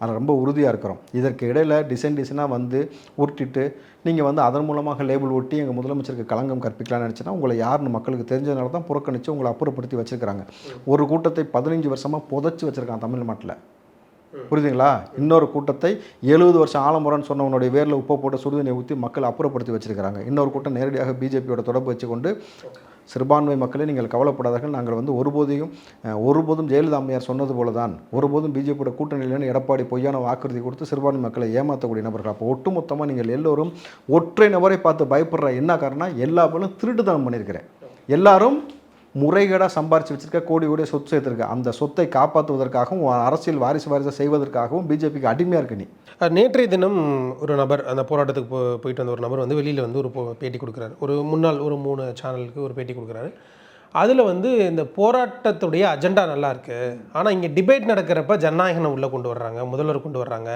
ஆனால் ரொம்ப உறுதியாக இருக்கிறோம். இதற்கு இடையில் டிசைனாக வந்து உருட்டிட்டு நீங்கள் வந்து அதன் மூலமாக லேபிள் ஒட்டி எங்கள் முதலமைச்சருக்கு களங்கம் கற்பிக்கலாம்னு நினச்சின்னா உங்களை யாருன்னு மக்களுக்கு தெரிஞ்சதுனால தான் புறக்கணித்து உங்களை அப்புறப்படுத்தி வச்சுருக்கிறாங்க. ஒரு கூட்டத்தை 15 வருஷமாக புதைச்சி வச்சுருக்காங்க தமிழ்நாட்டில். புரியுதுங்களா? இன்னொரு கூட்டத்தை 70 வருஷம் ஆலமுறைன்னு சொன்னவனுடைய வேரில் உப்பை போட்டு சுடுதண்ணியை ஊற்றி மக்களை அப்புறப்படுத்தி வச்சுருக்கிறாங்க. இன்னொரு கூட்டம் நேரடியாக பிஜேபியோட தொடர்பு வச்சுக்கொண்டு சிறுபான்மை மக்களை நீங்கள் கவலைப்படாதீர்கள், நாங்கள் வந்து ஒருபோதும் ஜெயலலிதா அம்மையார் சொன்னது போல தான் ஒருபோதும் பிஜேபியோட கூட்டணியிலேன்னு எடப்பாடி பொய்யான வாக்குறுதி கொடுத்து சிறுபான்மை மக்களை ஏமாற்றக்கூடிய நபர்கள். அப்போ ஒட்டுமொத்தமாக நீங்கள் எல்லோரும் ஒற்றை நபரை பார்த்து பயப்படுற என்ன காரணம்? எல்லா பேரும் திருட்டுத்தனம் பண்ணியிருக்கிறேன். எல்லாரும் முறைகேடாக சம்பாரித்து வச்சுருக்க கோடி சொத்து சேர்த்துருக்க. அந்த சொத்தை காப்பாற்றுவதற்காகவும் அரசியல் வாரிசு செய்வதற்காகவும் பிஜேபிக்கு அடிமையாக இருக்கு நீ. நேற்றைய தினம் ஒரு நபர் அந்த போராட்டத்துக்கு போயிட்டு வந்த ஒரு நபர் வந்து வெளியில் வந்து ஒரு பேட்டி கொடுக்குறாரு. ஒரு முன்னாள் ஒரு 3 சேனலுக்கு ஒரு பேட்டி கொடுக்குறாரு. அதில் வந்து இந்த போராட்டத்துடைய அஜெண்டா நல்லா இருக்குது, ஆனால் இங்கே டிபேட் நடக்கிறப்ப ஜனநாயகம் உள்ளே கொண்டு வர்றாங்க, முதல்வர் கொண்டு வர்றாங்க.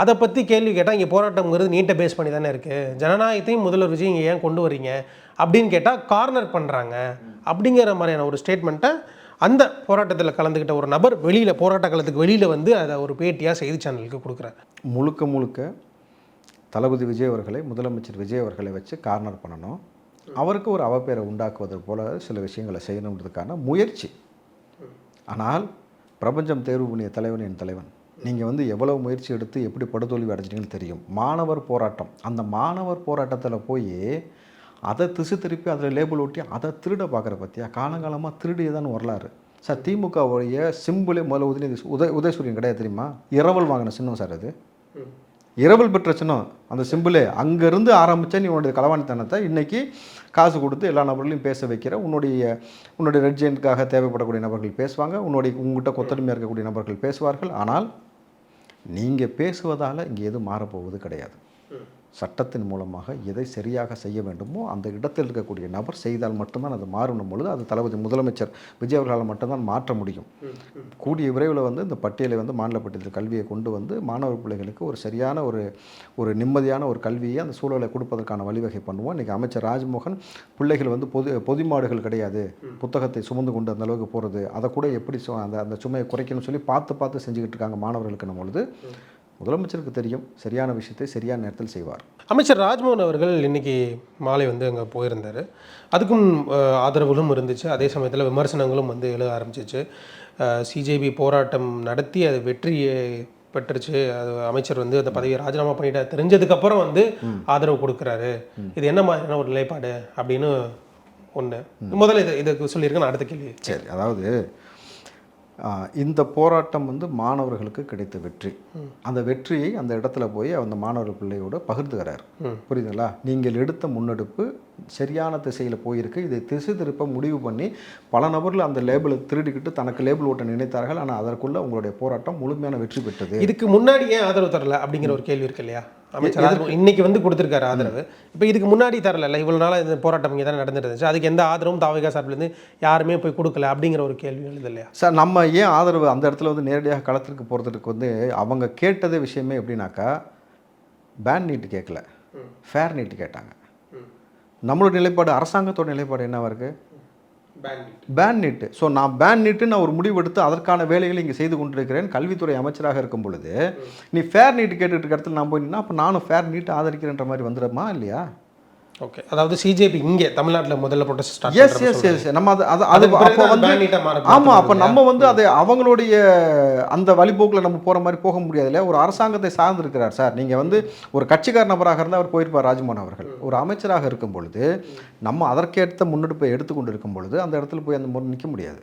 அதை பற்றி கேள்வி கேட்டால் இங்கே போராட்டம்ங்கிறது நீட்டை பேஸ் பண்ணி தானே இருக்குது, ஜனநாயகத்தையும் முதல்வர் விஜய் இங்கே ஏன் கொண்டு வரீங்க, அப்படின்னு கேட்டால் கார்னர் பண்ணுறாங்க அப்படிங்கிற மாதிரியான ஒரு ஸ்டேட்மெண்ட்டை அந்த போராட்டத்தில் கலந்துக்கிட்ட ஒரு நபர் வெளியில் போராட்ட காலத்துக்கு வெளியில் வந்து அதை ஒரு பேட்டியாக செய்தி சேனலுக்கு கொடுக்குறாரு. முழுக்க முழுக்க தளபதி விஜய் அவர்களை, முதலமைச்சர் விஜய் அவர்களை வச்சு கார்னர் பண்ணணும், அவருக்கு ஒரு அவப்பேரை உண்டாக்குவது போல சில விஷயங்களை செய்யணுன்றதுக்கான முயற்சி. ஆனால் பிரபஞ்சம் தேர்வு பண்ணிய தலைவன் என் தலைவன். நீங்கள் வந்து எவ்வளோ முயற்சி எடுத்து எப்படி படுதோல்வி அடைஞ்சிங்கன்னு தெரியும். மாணவர் போராட்டம், அந்த மாணவர் போராட்டத்தில் போய் அதை திசை திருப்பி அதில் லேபிள் ஒட்டி அதை திருட பார்க்குற பற்றியா? காலங்காலமாக திருடியதான் வரலாறு சார். திமுகவுடைய சிம்பிளே முதல்ல உதயசூரியன் கிடையாது தெரியுமா? இரவல் வாங்கின சின்னம் சார் அது. இரவல் பெற்ற சின்னம் அந்த சிம்பிளே. அங்கேருந்து ஆரம்பித்தா நீ உன்னுடைய களவாணித்தனத்தை இன்றைக்கி காசு கொடுத்து எல்லா நபர்களையும் பேச வைக்கிற. உன்னுடைய ரெட் ஜெயின்ட்காக தேவைப்படக்கூடிய நபர்கள் பேசுவாங்க, உங்கள்கிட்ட கொத்தடிமையாக இருக்கக்கூடிய நபர்கள் பேசுவார்கள். ஆனால் நீங்கள் பேசுவதால் இங்கே எதுவும் மாறப்போவது கிடையாது. சட்டத்தின் மூலமாக எதை சரியாக செய்ய வேண்டுமோ அந்த இடத்தில் இருக்கக்கூடிய நபர் செய்தால் மட்டும்தான் அது மாறணும் பொழுது அது தளபதி முதலமைச்சர் விஜய் அவர்களால் மட்டும்தான் மாற்ற முடியும். கூடிய விரைவில் வந்து இந்த பட்டியலை வந்து மாநில பட்டியலில் கல்வியை கொண்டு வந்து மாணவர் பிள்ளைகளுக்கு ஒரு சரியான ஒரு நிம்மதியான ஒரு கல்வியை அந்த சூழலை கொடுப்பதற்கான வழிவகை பண்ணுவோம். இன்றைக்கி அமைச்சர் ராஜ்மோகன் பிள்ளைகள் வந்து பொது மாடுகள் கிடையாது, புத்தகத்தை சுமந்து கொண்டு அந்த அளவுக்கு போகிறது, அதை கூட எப்படி அந்த சுமையை குறைக்கணும்னு சொல்லி பார்த்து செஞ்சுக்கிட்டு இருக்காங்க மாணவர்களுக்கு பொழுது முதலமைச்சருக்கு தெரியும் சரியான விஷயத்தை சரியான நேரத்தில் செய்வார். அமைச்சர் ராஜ்மோகன் அவர்கள் இன்றைக்கி மாலை வந்து அங்கே போயிருந்தார். அதுக்கும் ஆதரவுகளும் இருந்துச்சு, அதே சமயத்தில் விமர்சனங்களும் வந்து எழுத ஆரம்பிச்சிச்சு. சிஜேபி போராட்டம் நடத்தி அது வெற்றியை பெற்றுச்சு, அது அமைச்சர் வந்து அந்த பதவியை ராஜினாமா பண்ணிட்ட தெரிஞ்சதுக்கப்புறம் வந்து ஆதரவு கொடுக்குறாரு. இது என்ன மாதிரியான ஒரு நிலைப்பாடு அப்படின்னு ஒன்று முதல்ல இதுக்கு சொல்லியிருக்கேன். நான் அடுத்த கேள்வி. சரி, அதாவது இந்த போராட்டம் வந்து மாணவர்களுக்கு கிடைத்த வெற்றி. அந்த வெற்றியை அந்த இடத்துல போய் அந்த மாணவர் பிள்ளையோட பகிர்ந்துகிறார். புரியுதுங்களா? நீங்கள் எடுத்த முன்னெடுப்பு சரியான திசையில் போயிருக்கு, இதை திசை திருப்ப முடிவு பண்ணி பல நபர்கள் அந்த லேபிளை திருடிக்கிட்டு தனக்கு லேபிள் ஓட்ட நினைத்தார்கள். ஆனால் அதற்குள்ள உங்களுடைய போராட்டம் முழுமையான வெற்றி பெற்றது. இதுக்கு முன்னாடி ஏன் ஆதரவு தரல அப்படிங்கிற ஒரு கேள்வி இருக்கு இல்லையா? அமைச்சர் இன்னைக்கு வந்து கொடுத்துருக்காரு ஆதரவு, இப்போ இதுக்கு முன்னாடி தரல, இவ்வளோ நாளாக இந்த போராட்டம் இங்கே தான் நடந்துட்டு இருந்துச்சு, அதுக்கு எந்த ஆதரவும் தாவேகா சார்பிலேருந்து யாருமே போய் கொடுக்கல அப்படிங்கிற ஒரு கேள்வி எழுது இல்லையா சார்? நம்ம ஏன் ஆதரவு அந்த இடத்துல வந்து நேரடியாக களத்திற்கு போகிறதுக்கு வந்து அவங்க கேட்டதே விஷயமே எப்படின்னாக்கா, பேன் நீட்டு கேட்கல, ஃபேர் நீட்டு கேட்டாங்க. நம்மளோட நிலைப்பாடு, அரசாங்கத்தோட நிலைப்பாடு என்னவா இருக்குது? பேன் நீட்டு. ஸோ நான் பேன் நீட்டு நான் ஒரு முடிவு எடுத்து அதற்கான வேலைகளை இங்கே செய்து கொண்டிருக்கிறேன். கல்வித்துறை அமைச்சராக இருக்கும் பொழுது நீ ஃபேர் நீட்டு கேட்டுட்டு இருக்க இடத்துல நான் போயின்னா அப்போ நானும் ஃபேர் நீட்டு ஆதரிக்கிறேன்ற மாதிரி வந்துடுமா இல்லையா? ஓகே, அதாவது சிஜேபி இங்கே தமிழ்நாட்டில் முதல்ல ப்ரொடெஸ்ட் ஸ்டார்ட் எஸ் நம்ம அது அப்போ வந்து ஆமாம், அப்போ நம்ம வந்து அதை அவங்களுடைய அந்த வழிபோக்கில் நம்ம போகிற மாதிரி போக முடியாது இல்லையா? ஒரு அரசாங்கத்தை சார்ந்திருக்கிறார் சார். நீங்கள் வந்து ஒரு கட்சிக்கார நபராக இருந்தால் அவர் போயிருப்பார் ராஜ்மோகன் அவர்கள். ஒரு அமைச்சராக இருக்கும் பொழுது நம்ம அதற்கேற்ற முன்னெடுப்பை எடுத்துக்கொண்டு இருக்கும் பொழுது அந்த இடத்துல போய் அந்த முறை நிற்க முடியாது.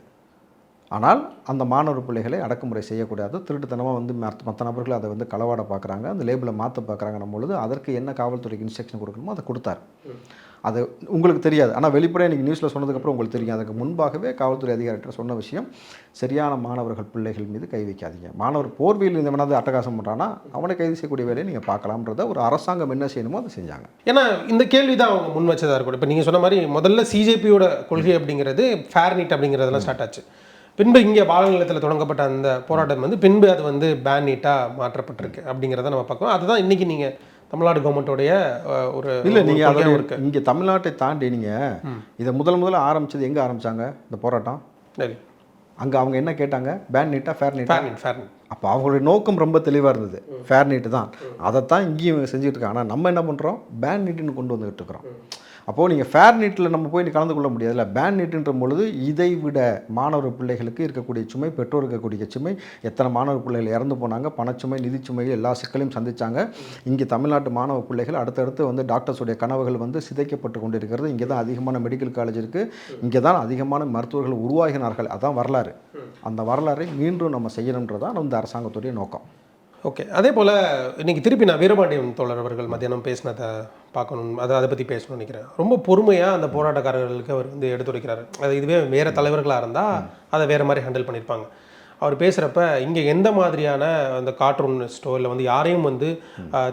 ஆனால் அந்த மாணவர் பிள்ளைகளை அடக்குமுறை செய்யக்கூடாது. திருட்டுத்தனமாக வந்து மற்ற நபர்கள் அதை வந்து களவாட பார்க்குறாங்க, அந்த லேபிளை மாற்ற பார்க்குறாங்கன்னும் பொழுது அதற்கு என்ன காவல்துறைக்கு இன்ஸ்ட்ரக்ஷன் கொடுக்கணுமோ அதை கொடுத்தார். அது உங்களுக்கு தெரியாது, ஆனால் வெளிப்படையாக இன்றைக்கி நியூஸில் சொன்னதுக்கப்புறம் உங்களுக்கு தெரியும். அதுக்கு முன்பாகவே காவல்துறை அதிகாரிகிட்ட சொன்ன விஷயம், சரியான மாணவர்கள் பிள்ளைகள் மீது கை வைக்காதீங்க. மாணவர் போர்வையில் இந்த வேணாவது அட்டகாசம் பண்ணுறான்னா அவனை கைது செய்யக்கூடிய வேலையை நீங்கள் பார்க்கலாம்ன்றத ஒரு அரசாங்கம் என்ன செய்யணுமோ அதை செஞ்சாங்க. ஏன்னா இந்த கேள்வி தான் அவங்க முன் வச்சதாக இருக்கட்டும். இப்போ நீங்கள் சொன்ன மாதிரி முதல்ல சிஜேபியோட கொள்கை அப்படிங்கிறது ஃபேர் நீட் அப்படிங்கிறதெல்லாம் ஸ்டார்ட் ஆச்சு. பின்பு இங்கே பாலநிலையத்தில் தொடங்கப்பட்ட அந்த போராட்டம் வந்து பின்பு அது வந்து பேன் நீட்டாக மாற்றப்பட்டிருக்கு அப்படிங்கிறத நம்ம பார்க்கணும். அதுதான் இன்றைக்கி நீங்கள் தமிழ்நாடு கவர்மெண்ட்டோடைய ஒரு இல்லை, நீங்கள் அதை இருக்குது. இங்கே தமிழ்நாட்டை தாண்டி நீங்கள் இதை முதல்ல ஆரம்பித்தது எங்கே ஆரம்பித்தாங்க இந்த போராட்டம்? சரி, அங்கே அவங்க என்ன கேட்டாங்க? பேன் நீட்டா ஃபேர் நீட்டா? Fair NEET. அப்போ அவங்களுடைய நோக்கம் ரொம்ப தெளிவாக இருந்தது, ஃபேர் நீட்டு தான். அதைத்தான் இங்கேயும் செஞ்சுட்டு இருக்காங்க. ஆனால் நம்ம என்ன பண்ணுறோம்? பேன் நீட்டுன்னு கொண்டு வந்துகிட்டு இருக்கிறோம். அப்போது நீங்கள் ஃபேர் நீட்டில் நம்ம போய் கலந்து கொள்ள முடியாதுல்ல. பேன் நீட்டுன்ற பொழுது இதை விட மாணவர் பிள்ளைகளுக்கு இருக்கக்கூடிய சுமை, பெற்றோர் இருக்கக்கூடிய சுமை, எத்தனை மாணவர் பிள்ளைகள் இறந்து போனாங்க, பணச்சுமை, நிதிச்சுமைகள், எல்லா சிக்கலையும் சந்தித்தாங்க. இங்கே தமிழ்நாட்டு மாணவ பிள்ளைகள் அடுத்தடுத்து வந்து டாக்டர்ஸுடைய கனவுகள் வந்து சிதைக்கப்பட்டு கொண்டு இருக்கிறது. இங்கே தான் அதிகமான மெடிக்கல் காலேஜ் இருக்குது, இங்கே தான் அதிகமான மருத்துவர்கள் உருவாகினார்கள். அதுதான் வரலாறு. அந்த வரலாறை மீண்டும் நம்ம செய்யணுன்றதான் இந்த அரசாங்கத்துடைய நோக்கம். ஓகே, அதே போல் இன்றைக்கி திருப்பி நான் வீரபாண்டியன் தோழர் அவர்கள் மத்தியானம் பேசினதை பார்க்கணும், அதை பற்றி பேசணும்னு நினைக்கிறேன். ரொம்ப பொறுமையாக அந்த போராட்டக்காரர்களுக்கு அவர் வந்து எடுத்துரைக்கிறார். அது இதுவே வேறு தலைவர்களாக இருந்தால் அதை வேறு மாதிரி ஹேண்டில் பண்ணியிருப்பாங்க. அவர் பேசுகிறப்ப இங்கே எந்த மாதிரியான அந்த கார்ட்டூனிஸ்டோ இல்லை வந்து யாரையும் வந்து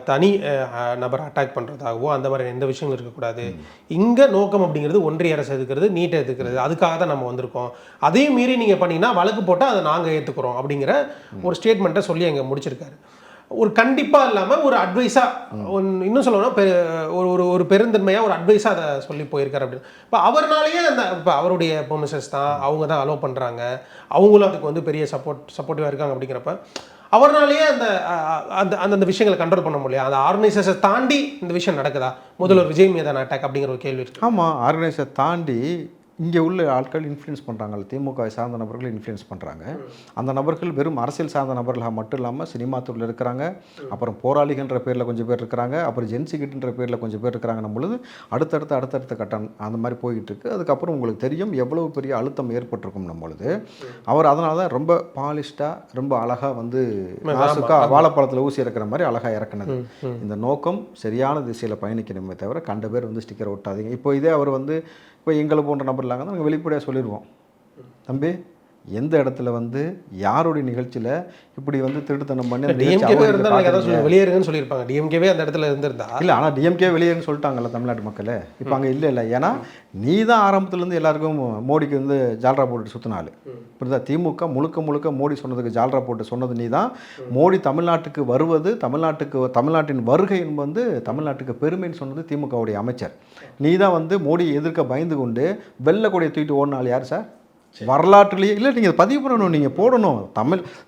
தனி நபர் அட்டாக் பண்ணுறதாகவோ அந்த மாதிரி எந்த விஷயங்களும் இருக்கக்கூடாது. இங்கே நோக்கம் அப்படிங்கிறது ஒன்றிய அரசு எதுக்கிறது, நீட்டை எதுக்கிறது, அதுக்காக தான் நம்ம வந்திருக்கோம். அதையும் மீறி நீங்கள் பண்ணிங்கன்னா வழக்கு போட்டால் அதை நாங்கள் ஏற்றுக்கிறோம் அப்படிங்கிற ஒரு ஸ்டேட்மெண்ட்டை சொல்லி அங்கே முடிச்சிருக்காரு. ஒரு கண்டிப்பாக இல்லாமல் ஒரு அட்வைஸாக இன்னும் சொல்லணும்னா ஒரு பெருந்தன்மையாக ஒரு அட்வைஸாக அதை சொல்லி போயிருக்காரு அப்படின்னு. இப்போ அவர்னாலேயே இப்போ அவருடைய ப்ரொமிசஸ் தான், அவங்க தான் அலோவ் பண்ணுறாங்க, அவங்களும் அதுக்கு வந்து பெரிய சப்போர்ட்டிவாக இருக்காங்க. அப்படிங்கிறப்ப அவர்னாலேயே அந்த விஷயங்களை கண்ட்ரோல் பண்ண முடியல. அந்த ஆர்கனைசேஷனை தாண்டி இந்த விஷயம் நடக்குதா? முதல்வர் விஜய் மீதான அட்டாக் அப்படிங்கிற ஒரு கேள்வி இருக்கு. ஆமாம், ஆர்கனைசரை தாண்டி இங்கே உள்ள ஆட்கள் இன்ஃப்ளூயன்ஸ் பண்ணுறாங்கல்ல, திமுக சார்ந்த நபர்கள் இன்ஃப்ளூயன்ஸ் பண்ணுறாங்க. அந்த நபர்கள் வெறும் அரசியல் சார்ந்த நபர்களாக மட்டும் இல்லாமல் சினிமா துறையில் இருக்கிறாங்க, அப்புறம் போராளிகள்ன்ற பேரில் கொஞ்சம் பேர் இருக்கிறாங்க, அப்புறம் ஜென்சிகிட்ன்ற பேரில் கொஞ்சம் பேர் இருக்கிறாங்கன்னும் பொழுது அடுத்தடுத்த கட்டம் அந்த மாதிரி போய்கிட்டு இருக்குது. அதுக்கப்புறம் உங்களுக்கு தெரியும் எவ்வளவு பெரிய அழுத்தம் ஏற்பட்டிருக்கும்னும் பொழுது அவர் அதனால தான் ரொம்ப பாலிஷ்டாக ரொம்ப அழகாக வந்து நாசுக்காக வாழைப்பழத்தில் ஊசி இறக்குற மாதிரி அழகாக இறக்குனது. இந்த நோக்கம் சரியான திசையில் பயணிக்கணுமே தவிர கண்ட பேர் வந்து ஸ்டிக்கர் ஒட்டாதீங்க. இப்போ இதே அவர் வந்து இப்போ எங்களை போன்ற நபர் இல்லாங்க தான் நாங்கள் வெளிப்படையாக சொல்லிடுவோம், தம்பி எந்த இடத்துல வந்து யாருடைய நிகழ்ச்சியில் இப்படி வந்து திருட்டுத்தனம் பண்ணி வெளியேறுங்கன்னு சொல்லியிருப்பாங்க. டிஎம்கேவே அந்த இடத்துல இருந்திருந்தா இல்லை, ஆனால் டிஎம்கே வெளியேறுன்னு சொல்லிட்டாங்கல்ல தமிழ்நாட்டு மக்கள். இப்போ அங்கே இல்லை. ஏன்னா நீ தான் ஆரம்பத்துலேருந்து எல்லாருக்கும் மோடிக்கு வந்து ஜால்ரா போட்டு சுற்றினாள். இப்படி தான் திமுக முழுக்க மோடி சொன்னதுக்கு ஜால்ரா போட்டு சொன்னது நீ தான். மோடி தமிழ்நாட்டுக்கு வருவது, தமிழ்நாட்டின் வருகை வந்து தமிழ்நாட்டுக்கு பெருமைன்னு சொன்னது திமுகவுடைய அமைச்சர். நீ தான் வந்து மோடி எதிர்க்க பயந்து கொண்டு வெள்ளை கொடியை தூக்கிட்டு ஓடினாள் யார் சார்? வரலாற்றுலேயே இல்லை, நீங்கள் பதிவு பண்ணணும், நீங்கள் போடணும்.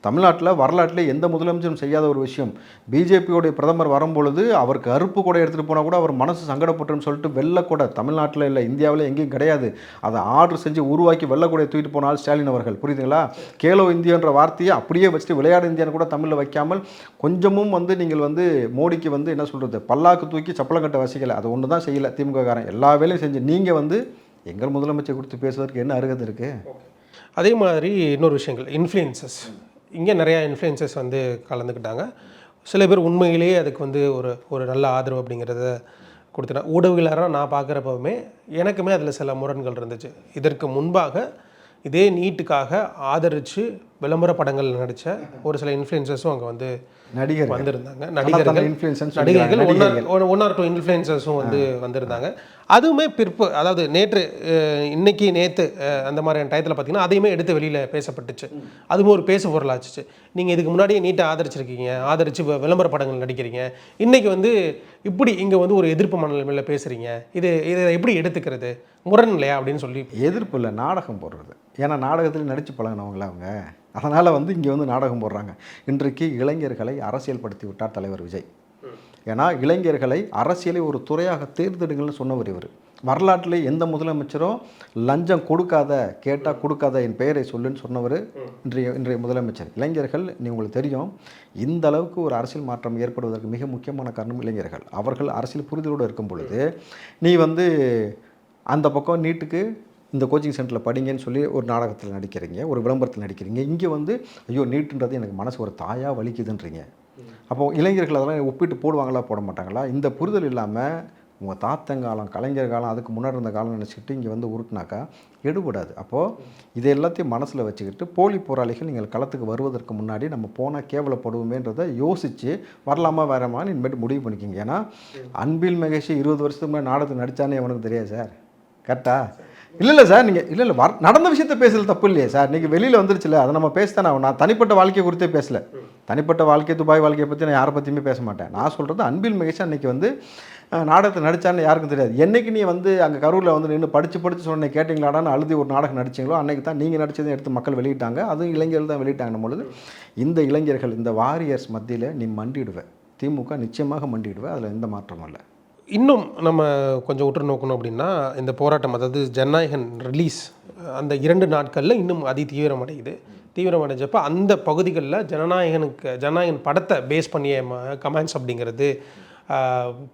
தமிழ்நாட்டில் வரலாற்றிலே எந்த முதலமைச்சரும் செய்யாத ஒரு விஷயம். பிஜேபியோடைய பிரதமர் வரும்பொழுது அவர் கருப்பு கொடை எடுத்துகிட்டு போனால் கூட அவர் மனசு சங்கடப்பட்டுன்னு சொல்லிட்டு வெள்ளைக்கொடை தமிழ்நாட்டில் இல்லை, இந்தியாவில் எங்கேயும் கிடையாது, அதை ஆர்டர் செஞ்சு உருவாக்கி வெள்ளைக்கொடையை தூக்கிட்டு போனால் ஸ்டாலின் அவர்கள். புரியுதுங்களா? கேலோ இந்தியான்ற வார்த்தையை அப்படியே வச்சுட்டு விளையாடு இந்தியான்னு கூட தமிழில் வைக்காமல் கொஞ்சமும் வந்து நீங்கள் வந்து மோடிக்கு வந்து என்ன சொல்கிறது, பல்லாக்கு தூக்கி சப்பளங்கட்டை வசிக்கலை. அது ஒன்று தான் செய்யலை திமுக காரன், எல்லா வேலையும் செஞ்சு நீங்கள் வந்து எங்கள் முதலமைச்சர் கொடுத்து பேசுவதற்கு என்ன அருகதை இருக்குது? அதே மாதிரி இன்னொரு விஷயங்கள் இன்ஃப்ளூயன்சஸ், இங்கே நிறையா இன்ஃப்ளூயன்சஸ் வந்து கலந்துக்கிட்டாங்க. சில பேர் உண்மையிலேயே அதுக்கு வந்து ஒரு நல்ல ஆதரவு அப்படிங்கிறத கொடுத்துட்டேன். ஊடகங்களாக நான் பார்க்குறப்பவுமே எனக்குமே அதில் சில முரண்கள் இருந்துச்சு. இதற்கு முன்பாக இதே நீட்டுக்காக ஆதரித்து விளம்பர படங்கள் நடித்த ஒரு சில இன்ஃப்ளூயன்சஸும் அங்கே வந்து நடிகர் வந்திருந்தாங்க. நடிகர்கள் 1 or 2 இன்ஃப்ளூயன்சஸும் வந்து வந்திருந்தாங்க. அதுவுமே அதாவது நேற்று அந்த மாதிரியான டயத்தில் பார்த்தீங்கன்னா அதையுமே எடுத்து வெளியில் பேசப்பட்டுச்சு. அதுவும் ஒரு பேசு பொருளாச்சு. நீங்கள் இதுக்கு முன்னாடியே நீட்டை ஆதரித்து விளம்பர படங்கள் நடிக்கிறீங்க, இன்றைக்கி வந்து இப்படி இங்கே வந்து ஒரு எதிர்ப்பு மனநிலைமையில் பேசுகிறீங்க, இதை எப்படி எடுத்துக்கிறது, முரண் இல்லையா அப்படின்னு சொல்லி. எதிர்ப்பு இல்லை, நாடகம் போடுறது. ஏன்னா நாடகத்தில் நடித்து பழகினவங்கள அவங்க, அதனால் வந்து இங்கே வந்து நாடகம் போடுறாங்க. இன்றைக்கு இளைஞர்களை அரசியல் படுத்தி விட்டார் தலைவர் விஜய். ஏன்னா இளைஞர்களை அரசியலை ஒரு துறையாக தேர்ந்தெடுங்கள்னு சொன்னவர் இவர். வரலாற்றில் எந்த முதலமைச்சரும் லஞ்சம் கேட்டால் கொடுக்காத என் பெயரை சொல்லுன்னு சொன்னவர் இன்றைய முதலமைச்சர். இளைஞர்கள் உங்களுக்கு தெரியும், இந்த அளவுக்கு ஒரு அரசியல் மாற்றம் ஏற்படுவதற்கு மிக முக்கியமான காரணம் இளைஞர்கள். அவர்கள் அரசியல் புரிதலோடு இருக்கும் பொழுது நீ வந்து அந்த பக்கம் நீட்டுக்கு இந்த கோச்சிங் சென்டரில் படிங்கன்னு சொல்லி ஒரு நாடகத்தில் நடிக்கிறீங்க, ஒரு விளம்பரத்தில் நடிக்கிறீங்க, இங்கே வந்து ஐயோ நீட்டுன்றது எனக்கு மனசு ஒரு தாயாக வலிக்குதுன்றீங்க. அப்போது இளைஞர்கள் அதெல்லாம் ஒப்பிட்டு போடுவாங்களா போட மாட்டாங்களா? இந்த புரிதல் இல்லாமல் உங்கள் தாத்தங்காலம் கலைஞர் காலம் அதுக்கு முன்னாடி இருந்த காலம் நினச்சிக்கிட்டு இங்கே வந்து உருட்டினாக்கா எடுபடாது. அப்போது இதை எல்லாத்தையும் மனசில் வச்சுக்கிட்டு போலி போராளிகள் நீங்கள் களத்துக்கு வருவதற்கு முன்னாடி நம்ம போனால் கேவலப்படுவோமேன்றதை யோசித்து வரலாமா வேறமான்னு இனிமேட்டு முடிவு பண்ணிக்கிங்க. ஏன்னா அன்பில் மகேஷ் 20 வருஷத்துக்கு முன்னாடி நாடகத்துக்கு நடித்தானே அவனுக்கு தெரியாது சார், கரெக்டா? இல்லை சார், நீங்கள் இல்லை நடந்த விஷயத்த பேசல தப்பு இல்லையே சார், நீங்கள் வெளியில் வந்துருச்சுல, அதை நம்ம பேசத்தானே. நான் தனிப்பட்ட வாழ்க்கையை குறித்தே பேசலை, தனிப்பட்ட வாழ்க்கை துபாய் வாழ்க்கையை பற்றி நான் யாரை பற்றியுமே பேச மாட்டேன். நான் சொல்கிறது அன்பில் மகேஷ் அன்றைக்கி வந்து நாடகத்தை நடித்தான்னு யாருக்கும் தெரியாது. என்றைக்கு நீ வந்து அங்கே கரூரில் வந்து நின்று படித்து சொன்ன கேட்டிங்களாடான்னு அழுதி ஒரு நாடகம் நடிச்சிங்களோ அன்றைக்கி தான் நீங்கள் நடித்ததை எடுத்து மக்கள் வெளியிட்டாங்க. அதுவும் இளைஞர்கள் தான் வெளியிட்டாங்கன்னும் பொழுது இந்த இளைஞர்கள் இந்த வாரியர்ஸ் மத்தியில் நீ மண்டிடுவேன், திமுக நிச்சயமாக மண்டிடுவேன், அதில் எந்த மாற்றமும் இல்லை. இன்னும் நம்ம கொஞ்சம் உற்று நோக்கணும் அப்படின்னா இந்த போராட்டம், அதாவது ஜனநாயகன் ரிலீஸ் அந்த 2 நாட்களில் இன்னும் தீவிரமடைஞ்சப்போ அந்த பகுதிகளில் ஜனநாயகன் படத்தை பேஸ் பண்ணிய கமெண்ட்ஸ் அப்படிங்கிறது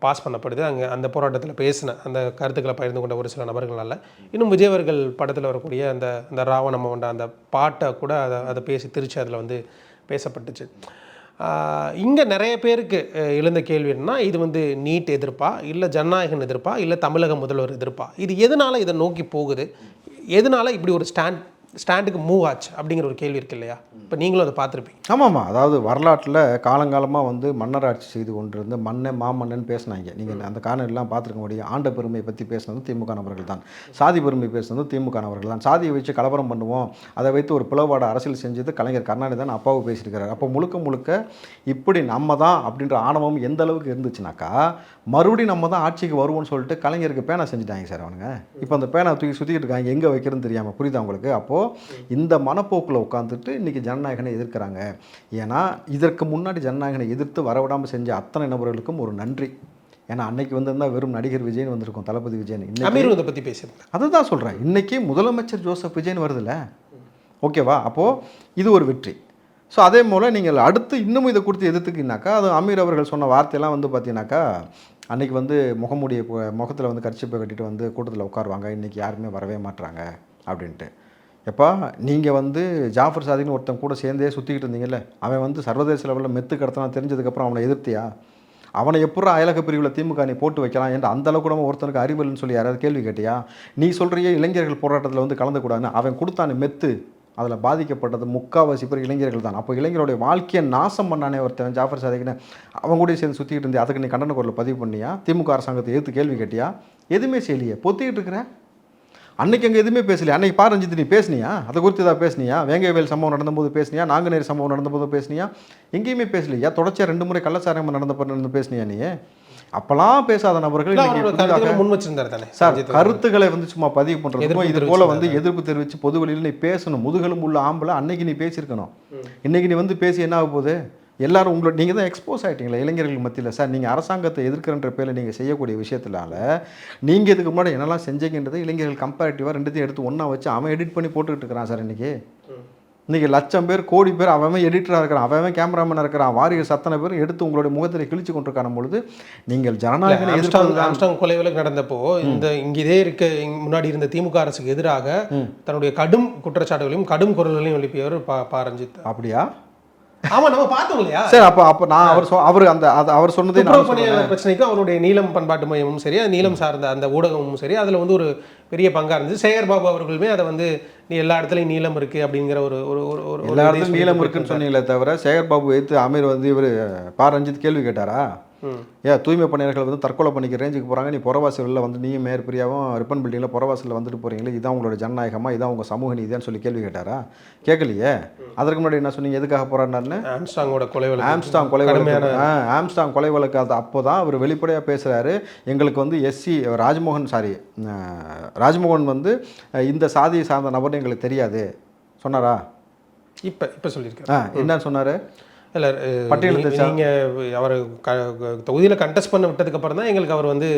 பாஸ் பண்ணப்படுது. அங்கே அந்த போராட்டத்தில் பேசின அந்த கருத்துக்களை பகிர்ந்து கொண்ட ஒரு சில நபர்களால் இன்னும் விஜய் அவர்கள் படத்தில் வரக்கூடிய அந்த ராவணம் கொண்ட அந்த பாட்டை கூட அதை பேசி திருச்சி அதில் வந்து பேசப்பட்டுச்சு. இங்கே நிறைய பேருக்கு எழுந்த கேள்வி என்னன்னா, இது வந்து நீட் எதிர்ப்பா, இல்லை ஜனநாயகன் எதிர்ப்பா, இல்லை தமிழக முதல்வர் எதிர்ப்பா, இது எதனால் இதை நோக்கி போகுது, எதனால் இப்படி ஒரு ஸ்டாண்ட் ஸ்டாண்டுக்கு மூவ் ஆச்சு அப்படிங்கிற ஒரு கேள்வி இருக்கு இல்லையா? இப்போ நீங்களும் அதை பார்த்துருப்பீங்க. ஆமாம்மா, அதாவது வரலாற்றில் காலங்காலமாக வந்து மன்னர் ஆட்சி செய்து கொண்டிருந்த மன்னன் மாமன்னன் பேசினாங்க. நீங்கள் அந்த காணொலியெல்லாம் பார்த்துருக்க முடியும். ஆண்ட பெருமையை பற்றி பேசினது திமுக நபர்கள் தான், சாதி பெருமை பேசினது திமுக நபர்கள் தான். சாதியை வச்சு கலவரம் பண்ணுவோம், அதை வைத்து ஒரு பிளவாட அரசியல் செஞ்சது கலைஞர் கருணாநிதி தான் அப்பாவை பேசியிருக்கிறார். அப்போ முழுக்க இப்படி நம்ம தான் அப்படின்ற ஆணவம் எந்த அளவுக்கு இருந்துச்சுனாக்கா, மறுபடியும் நம்ம தான் ஆட்சிக்கு வருவோம்னு சொல்லிட்டு கலைஞருக்கு பேனா செஞ்சுட்டாங்க சார் அவனுங்க. இப்போ அந்த பேனா தூக்கி சுற்றிக்கிட்டு இருக்காங்க, எங்கே வைக்கிறதுன்னு தெரியாமல். புரியுதா உங்களுக்கு? அப்போது இந்த மனப்போக்கில் உட்காந்துட்டு இன்றைக்கி ஜனநாயகனை எதிர்க்கிறாங்க. ஏன்னா இதற்கு முன்னாடி ஜனநாயகனை எதிர்த்து வரவிடாமல் செஞ்ச அத்தனை நபர்களுக்கும் ஒரு நன்றி. ஏன்னா அன்னைக்கு வந்திருந்தா வெறும் நடிகர் விஜயன் வந்திருக்கும், தளபதி விஜயன். அமீரும் இதை பற்றி பேசியிருக்கேன். அதுதான் சொல்கிறேன், இன்றைக்கி முதலமைச்சர் ஜோசப் விஜயன் வருதுல்ல, ஓகேவா? அப்போது இது ஒரு வெற்றி. ஸோ அதே போல் நீங்கள் அடுத்து இன்னமும் இதை கொடுத்து எதிர்த்துக்கினாக்கா, அது அமீர் அவர்கள் சொன்ன வார்த்தையெல்லாம் வந்து பார்த்தீங்கன்னாக்கா, அன்றைக்கி வந்து முகத்தில் வந்து கர்ச்சிப்பை கட்டிட்டு வந்து கூட்டத்தில் உட்காருவாங்க, இன்றைக்கி யாருமே வரவே மாட்டுறாங்க அப்படின்ட்டு. எப்பா நீங்கள் வந்து ஜாஃபர் சாதிக்னு ஒருத்தன் கூட சேர்ந்தே சுற்றிக்கிட்டு இருந்தீங்கல்ல, அவன் வந்து சர்வதேச லெவலில் மெத்து கடத்தினா தெரிஞ்சதுக்கப்புறம் அவனை எதிர்த்தியா? அவனை எப்போ அயலக பிரிவில் திமுக நீ போட்டு வைக்கலாம் என்று அந்தளவுக்கு கூட ஒருத்தனுக்கு அறிவில்னு சொல்லி யாராவது கேள்வி கேட்டியா? நீ சொல்கிறியே இளைஞர்கள் போராட்டத்தில் வந்து கலந்துக்கூடாதுன்னு, அவன் கொடுத்தானே மெத்து, அதில் பாதிக்கப்பட்டது முக்கால்வாசி பேர் இளைஞர்கள் தான். அப்போ இளைஞருடைய வாழ்க்கையை நாசம் பண்ணானே ஒருத்தன் ஜாஃபர் சாதிக்னு, அவன் கூட சேர்ந்து சுற்றிக்கிட்டு இருந்தே, அதுக்கு நீ கண்டன குரலை பதிவு பண்ணியா? திமுக அரசாங்கத்தை எதிர்த்து கேள்வி கேட்டியா? எதுவுமே செய்யலையே, பொத்திக்கிட்டு இருக்கிறேன். அன்றைக்கி அங்கே எதுவுமே பேசலையா? அன்றைக்கி பாரஞ்சித்து நீ பேசுனியா? அதை குறித்து ஏதாவது பேசுனியா? வேங்கைவேல் சம்பவம் நடந்தபோது பேசுனியா? நாங்குநேரி சம்பவம் நடந்தபோது பேசுனியா? எங்கேயுமே பேசலையா? தொடர்ச்சியாக 2 முறை கள்ளச்சாரம் நடந்து பேசுனியா நீ? அப்போலாம் பேசாத நபர்கள் முன் வச்சிருந்தாரு தானே சார். கருத்துக்களை வந்து சும்மா பதிவு பண்ணுறதுக்கும் இது போல் வந்து எதிர்ப்பு தெரிவித்து பொது வெளியில் நீ பேசணும். முதுகெலும் உள்ள ஆம்பளை அன்னைக்கு நீ பேசியிருக்கணும். இன்றைக்கி நீ வந்து பேசி என்ன ஆக போகுது? எல்லாரும் உங்களோட நீங்கள் தான் எக்ஸ்போஸ் ஆகிட்டீங்களா இளைஞர்கள் மத்தியில். சார் நீங்கள் அரசாங்கத்தை எதிர்க்கிறன்ற பேரில் நீங்கள் செய்யக்கூடிய விஷயத்தினால நீங்கள் இதுக்கு முன்னாடி என்னெல்லாம் செஞ்சீங்கன்றது இளைஞர்கள் கம்பேரிட்டிவாக ரெண்டுத்தையும் எடுத்து ஒன்றா வச்சு அவன் எடிட் பண்ணி போட்டுக்கிட்டு இருக்கிறான் சார். இன்றைக்கி லட்சம் பேர் கோடி பேர் அவன் எடிட்டராக இருக்கிறான், அவன் கேமராமேனாக இருக்கிறான், வாரியர் சத்தனை பேர் எடுத்து உங்களுடைய முகத்தில் கிழிச்சு கொண்டிருக்கான பொழுது நீங்கள் ஜனநாயக எதிர்ப்பு கொலை வழக்கு நடந்தப்போ இங்கே இருக்க முன்னாடி இருந்த திமுக அரசுக்கு எதிராக தன்னுடைய கடும் குற்றச்சாட்டுகளையும் கடும் குரல்களையும் எழுப்பியவர் பாரஞ்சித். அப்படியா? ஆமா, நம்ம பார்த்தோம் இல்லையா சார்? அப்போ நான் அவர் சொன்னதே பிரச்சனைக்கும் அவருடைய நீலம் பண்பாட்டு மையமும் சரி, நீலம் சார்ந்த அந்த ஊடகமும் சரி, அதில் வந்து ஒரு பெரிய பங்கா இருந்துச்சு. சேகர் பாபு அவர்களுமே அதை வந்து நீ எல்லா இடத்துலையும் நீளம் இருக்கு அப்படிங்கிற ஒரு எல்லா இடத்துலையும் நீளம் இருக்குன்னு சொன்னீங்களே தவிர, சேகர் பாபு வைத்து அமீர் வந்து இவர் ரஞ்சித் கேள்வி கேட்டாரா? தூய்மை பணியாளர்கள் வந்து தற்கொலை பண்ணிக்கிற ரேஞ்சுக்கு போகிறாங்க, நீ புறவாசலில் வந்து நீயும் மேயர் பிரியாவும் ரிப்பன் பில்டிங்கில் புறவாசலில் வந்துட்டு போகிறீங்களே, இதான் உங்களோட ஜனநாயகமா, இதான் உங்கள் சமூக நீதியான்னு சொல்லி கேள்வி கேட்டாரா? கேட்கலையே. அதற்கு முன்னாடி என்ன சொன்னீங்க, எதுக்காக போராடினார்னு? ஆம்ஸ்டாங் கொலை வழக்கு. அது அப்போ தான் அவர் வெளிப்படையாக பேசுகிறாரு, எங்களுக்கு வந்து ராஜ்மோகன் வந்து இந்த சாதியை சார்ந்த நபர்னு எங்களுக்கு தெரியாது சொன்னாரா? இப்போ சொல்லியிருக்காரு. என்னன்னு சொன்னார்? இல்லை, நீங்கள் அவர் தொகுதியில் கண்டெஸ்ட் பண்ண விட்டதுக்கப்புறம் தான் எங்களுக்கு அவர் வந்து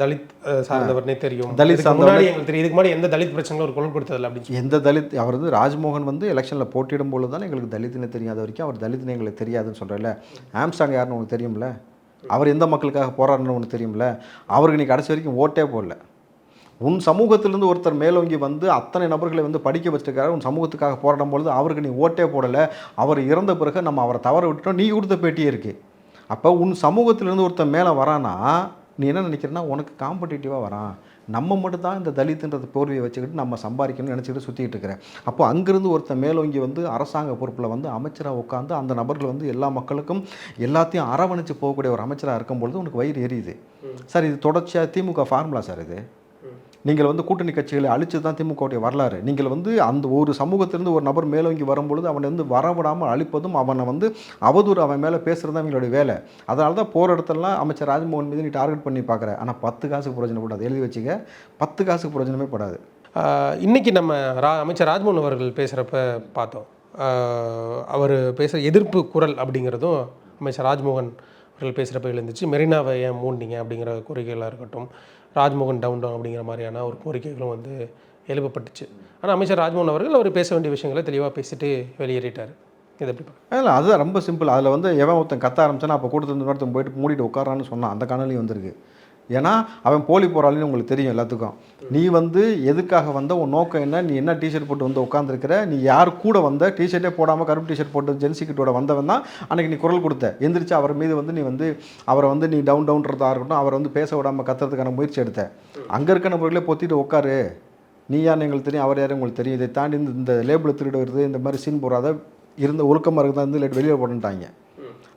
தலித் சார்ந்தவர்னே தெரியும். தலித் சார்ந்தவர் எங்களுக்கு தெரியும். இதுக்கு முன்னாடி எந்த தலித் பிரச்சனைகளும் ஒரு குரல் கொடுத்ததில்ல அப்படின்னு. எந்த தலித் அவர் வந்து ராஜ்மோகன் வந்து எலெக்ஷனில் போட்டியிடும் போது தான் எங்களுக்கு தலித்துன்னு தெரியாத வரைக்கும் அவர் தலித்துன்னு எங்களுக்கு தெரியாதுன்னு சொல்கிறேன்ல. ஆம்ஸ்டாங் யாருன்னு உங்களுக்கு தெரியும்ல, அவர் எந்த மக்களுக்காக போராடணும்னு உனக்கு தெரியும்ல, அவருக்கு நீ கடைசி வரைக்கும் ஓட்டே போடல. உன் சமூகத்திலேருந்து ஒருத்தர் மேலோங்கி வந்து அத்தனை நபர்களை வந்து படிக்க வச்சுருக்காரு, உன் சமூகத்துக்காக போராடும் பொழுது அவருக்கு நீ ஓட்டே போடலை. அவர் இறந்த பிறகு நம்ம அவரை தவற விட்டுட்டோம், நீ கொடுத்த பேட்டியே இருக்குது. அப்போ உன் சமூகத்திலேருந்து ஒருத்தர் மேலே வரானா நீ என்ன நினைக்கிறன்னா உனக்கு காம்படிட்டிவாக வரான், நம்ம மட்டும் தான் இந்த தலித்துன்றது போர்வையை வச்சுக்கிட்டு நம்ம சம்பாதிக்கணும்னு நினச்சிக்கிட்டு சுற்றிக்கிட்டு இருக்கிறேன். அப்போ அங்கேருந்து ஒருத்தர் மேலோங்கி வந்து அரசாங்க பொறுப்பில் வந்து அமைச்சராக உட்காந்து அந்த நபர்கள் வந்து எல்லா மக்களுக்கும் எல்லாத்தையும் அரவணைச்சு போகக்கூடிய ஒரு அமைச்சராக இருக்கும்பொழுது உனக்கு வயிறு எரியுது சார். இது தொடர்ச்சியாக திமுக ஃபார்முலா சார். இது நீங்கள் வந்து கூட்டணி கட்சிகளை அழிச்சு தான் திமுகவுடைய வரலாறு. நீங்கள் வந்து அந்த ஒரு சமூகத்திலிருந்து ஒரு நபர் மேலோங்கி வரும்பொழுது அவனை வந்து வரவிடாமல் அழிப்பதும் அவனை வந்து அவதூறு அவன் மேலே பேசுகிறது தான் இவங்களுடைய வேலை. அதனால தான் போகிற இடத்துலலாம் அமைச்சர் ராஜ்மோகன் மீது நீ டார்கெட் பண்ணி பார்க்குற. ஆனால் 10 காசுக்கு பிரயோஜனப்படாது, எழுதி வச்சுக்க, 10 காசுக்கு பிரயோஜனமே படாது. இன்றைக்கி நம்ம அமைச்சர் ராஜ்மோகன் அவர்கள் பேசுகிறப்ப பார்த்தோம், அவர் பேசுகிற எதிர்ப்பு குரல் அப்படிங்கிறதும் அமைச்சர் ராஜ்மோகன் அவர்கள் பேசுகிறப்ப எழுந்துச்சு. மெரினாவை ஏன் மூண்டிங்க அப்படிங்கிற கோரிக்கைகளாக இருக்கட்டும், ராஜ்மோகன் டவுன் அப்படிங்கிற மாதிரியான ஒரு கோரிக்கைகளும் வந்து எழுப்பப்பட்டுச்சு. ஆனால் அமைச்சர் ராஜ்மோகன் அவர்கள் அவர் பேச வேண்டிய விஷயங்களை தெளிவாக பேசிட்டு வெளியேறிட்டார். இது எப்படி இல்லை, அதுதான் ரொம்ப சிம்பிள். அதில் வந்து எவன் ஒருத்தன் கத்த ஆரம்பிச்சானா அப்போ கூட்டத்தில் ஒருத்தன் போயிட்டு மூடிட்டு உட்காரான்னு சொன்னான். அந்த காணொலி வந்திருக்கு. ஏன்னா அவன் போலி போகிறாள்னு உங்களுக்கு தெரியும் எல்லாத்துக்கும். நீ வந்து எதுக்காக வந்த, உன் நோக்கம் என்ன, நீ என்ன டிஷர்ட் போட்டு வந்து உட்காந்துருக்கிற, நீ யார் கூட வந்த, டிஷர்ட்டே போடாமல் கருப்பு டிஷர்ட் போட்டு ஜென்சிக்கிட்டோட வந்தவன் தான் அன்றைக்கி நீ குரல் கொடுத்த. எந்திரிச்சு அவர் மீது வந்து நீ வந்து அவரை வந்து நீ டவுன்றதாக இருக்கட்டும், அவரை வந்து பேச விடாமல் கத்துறதுக்கான முயற்சி எடுத்த. அங்கே இருக்க நபர்களே பொத்திட்டு உட்காரு, நீ யாருன்னு எங்களுக்கு தெரியும், அவர் யாரும் உங்களுக்கு தெரியும், இதை தாண்டி இந்த லேபிளை திருடுறது, இந்த மாதிரி சீன் போடாத, இருந்த ஒழுக்கமாக இருக்கிறதா இருந்து வெளியில் போட்டுட்டாங்க.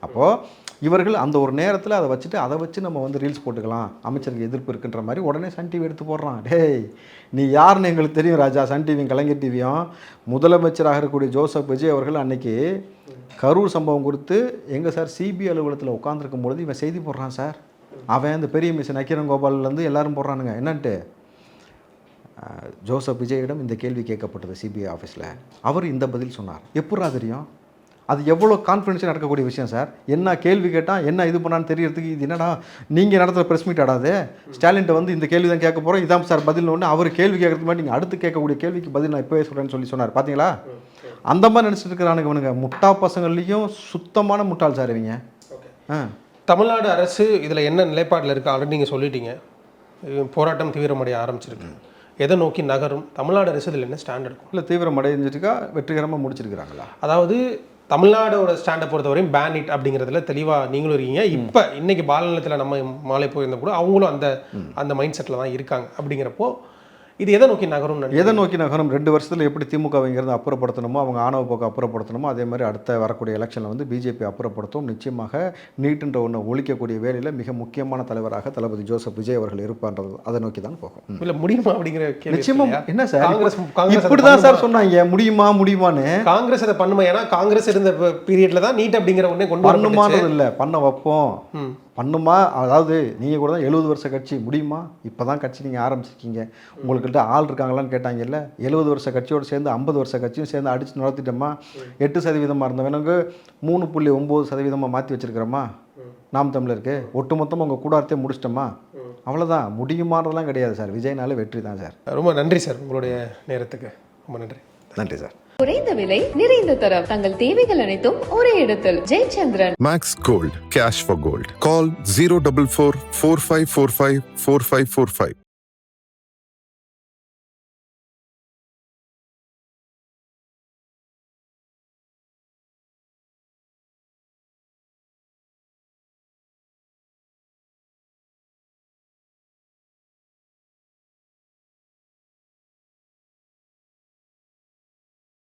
அப்போது இவர்கள் அந்த ஒரு நேரத்தில் அதை வச்சுட்டு அதை வச்சு நம்ம வந்து ரீல்ஸ் போட்டுக்கலாம், அமைச்சருக்கு எதிர்ப்பு இருக்குன்ற மாதிரி உடனே சன் டிவி எடுத்து போடுறான். டேய் நீ யாருன்னு எங்களுக்கு தெரியும் ராஜா. சன் டிவியும் கலைஞர் டிவியும் முதலமைச்சராக இருக்கக்கூடிய ஜோசப் விஜய் அவர்கள் அன்னைக்கு கரூர் சம்பவம் குறித்து எங்கள் சார் சிபிஐ அலுவலகத்தில் உட்காந்துருக்கும் பொழுது இவன் செய்தி போடுறான் சார். அவன் இந்த பெரிய மிஷன் நக்கீரன் கோபால்லேருந்து எல்லாரும் போடுறானுங்க. என்னன்ட்டு ஜோசப் விஜயிடம் இந்த கேள்வி கேட்கப்பட்டது சிபிஐ ஆஃபீஸில். அவர் இந்த பதில் சொன்னார். எப்படா தெரியும்? அது எவ்வளோ கான்ஃபிடென்ஷியல் நடக்கக்கூடிய விஷயம் சார். என்ன கேள்வி கேட்டால் என்ன இது பண்ணான்னு தெரியறதுக்கு இது என்னடா நீங்கள் நடத்துகிற ப்ரெஸ் மீட் ஆடாது. ஸ்டாலின்ட்ட வந்து இந்த கேள்வி தான் கேட்க போகிறோம், இதான் சார் பதில். ஒன்று அவர் கேள்வி கேட்கறதுக்கு மாதிரி நீங்கள் அடுத்து கேட்கக்கூடிய கேள்விக்கு பதில் நான் இப்போவே சொல்கிறேன்னு சொன்னார். பார்த்தீங்களா? அந்த மாதிரி நினச்சிட்டு இருக்கிறானுங்க இவனுங்க. முட்டா பசங்கள்லேயும் சுத்தமான முட்டாள் சார் இவங்க. தமிழ்நாடு அரசு இதில் என்ன நிலைப்பாட்டில் இருக்குது ஆல்ரெடி நீங்கள் சொல்லிட்டீங்க. போராட்டம் தீவிரமடைய ஆரம்பிச்சிருக்கு. எதை நோக்கி நகரும்? தமிழ்நாடு அரசு இதில் என்ன ஸ்டாண்ட் இருக்கும்? இல்லை தீவிரமடைஞ்சிருக்கா, வெற்றிகரமாக முடிச்சிருக்கிறாங்களா? அதாவது தமிழ்நாடோட ஸ்டாண்டை பொறுத்தவரையும் பேன் இட் அப்படிங்கிறதுல தெளிவாக நீங்களும் இருக்கீங்க. இப்போ இன்னைக்கு பாலநிலத்தில் நம்ம மாலை போயிருந்த கூட அவங்களும் அந்த மைண்ட் செட்டில் தான் இருக்காங்க. அப்படிங்கிறப்போ இது எதை நோக்கி நகரும்? எதை நோக்கி நகரும்? 2 வருஷத்தில் எப்படி திமுகவிங்கிறது அப்புறப்படுத்தணுமோ, அவங்க ஆணவ போக்கு அப்புறப்படுத்தணுமோ, அதே மாதிரி அடுத்த வரக்கூடிய எலெக்ஷனில் வந்து பிஜேபி அப்புறப்படுத்தும். நிச்சயமாக நீட்டுன்ற ஒன்று ஒழிக்கக்கூடிய வேலையில் மிக முக்கியமான தலைவராக தளபதி ஜோசப் விஜய் அவர்கள் இருப்பான்றது அதை நோக்கி தான் போகும். இல்லை முடியுமா அப்படிங்கிற கேள்வி. நிச்சயமாக. என்ன சார் இப்படி தான் சார் சொன்னாங்க, முடியுமான்னு. காங்கிரஸ் அதை பண்ணுமா? ஏன்னா காங்கிரஸ் இருந்த பீரியட்ல தான் நீட் அப்படிங்கிற ஒன்றே கொண்டு வரணுமானது இல்லை, பண்ண வைப்போம். பண்ணுமா? அதாவது நீங்கள் கூட தான் 70 வருஷ கட்சி முடியுமா? இப்போ தான் கட்சி நீங்கள் ஆரம்பிச்சிருக்கீங்க, உங்கள்கிட்ட ஆள் இருக்காங்களான்னு கேட்டாங்கல்ல. 70 வருஷ கட்சியோடு சேர்ந்து 50 வருஷ கட்சியும் சேர்ந்து அடித்து நடத்திட்டோமா? 8% இருந்தவனுக்கு 3.9% மாற்றி வச்சுருக்கிறோமா நாம் தமிழருக்கு? ஒட்டுமொத்தமாக உங்கள் கூடாரத்தை முடிச்சிட்டோமா? அவ்வளோதான். முடியுமானதெல்லாம் கிடையாது சார். விஜய்னால வெற்றி தான் சார். ரொம்ப நன்றி சார் உங்களுடைய நேரத்துக்கு. ரொம்ப நன்றி. நன்றி சார். குறைந்த விலை நிறைந்த தரம் தங்கள் தேவைகள் அனைத்தும் ஒரே இடத்தில். Jayachandran. Max Gold, cash for gold. Call 044 4545 4545.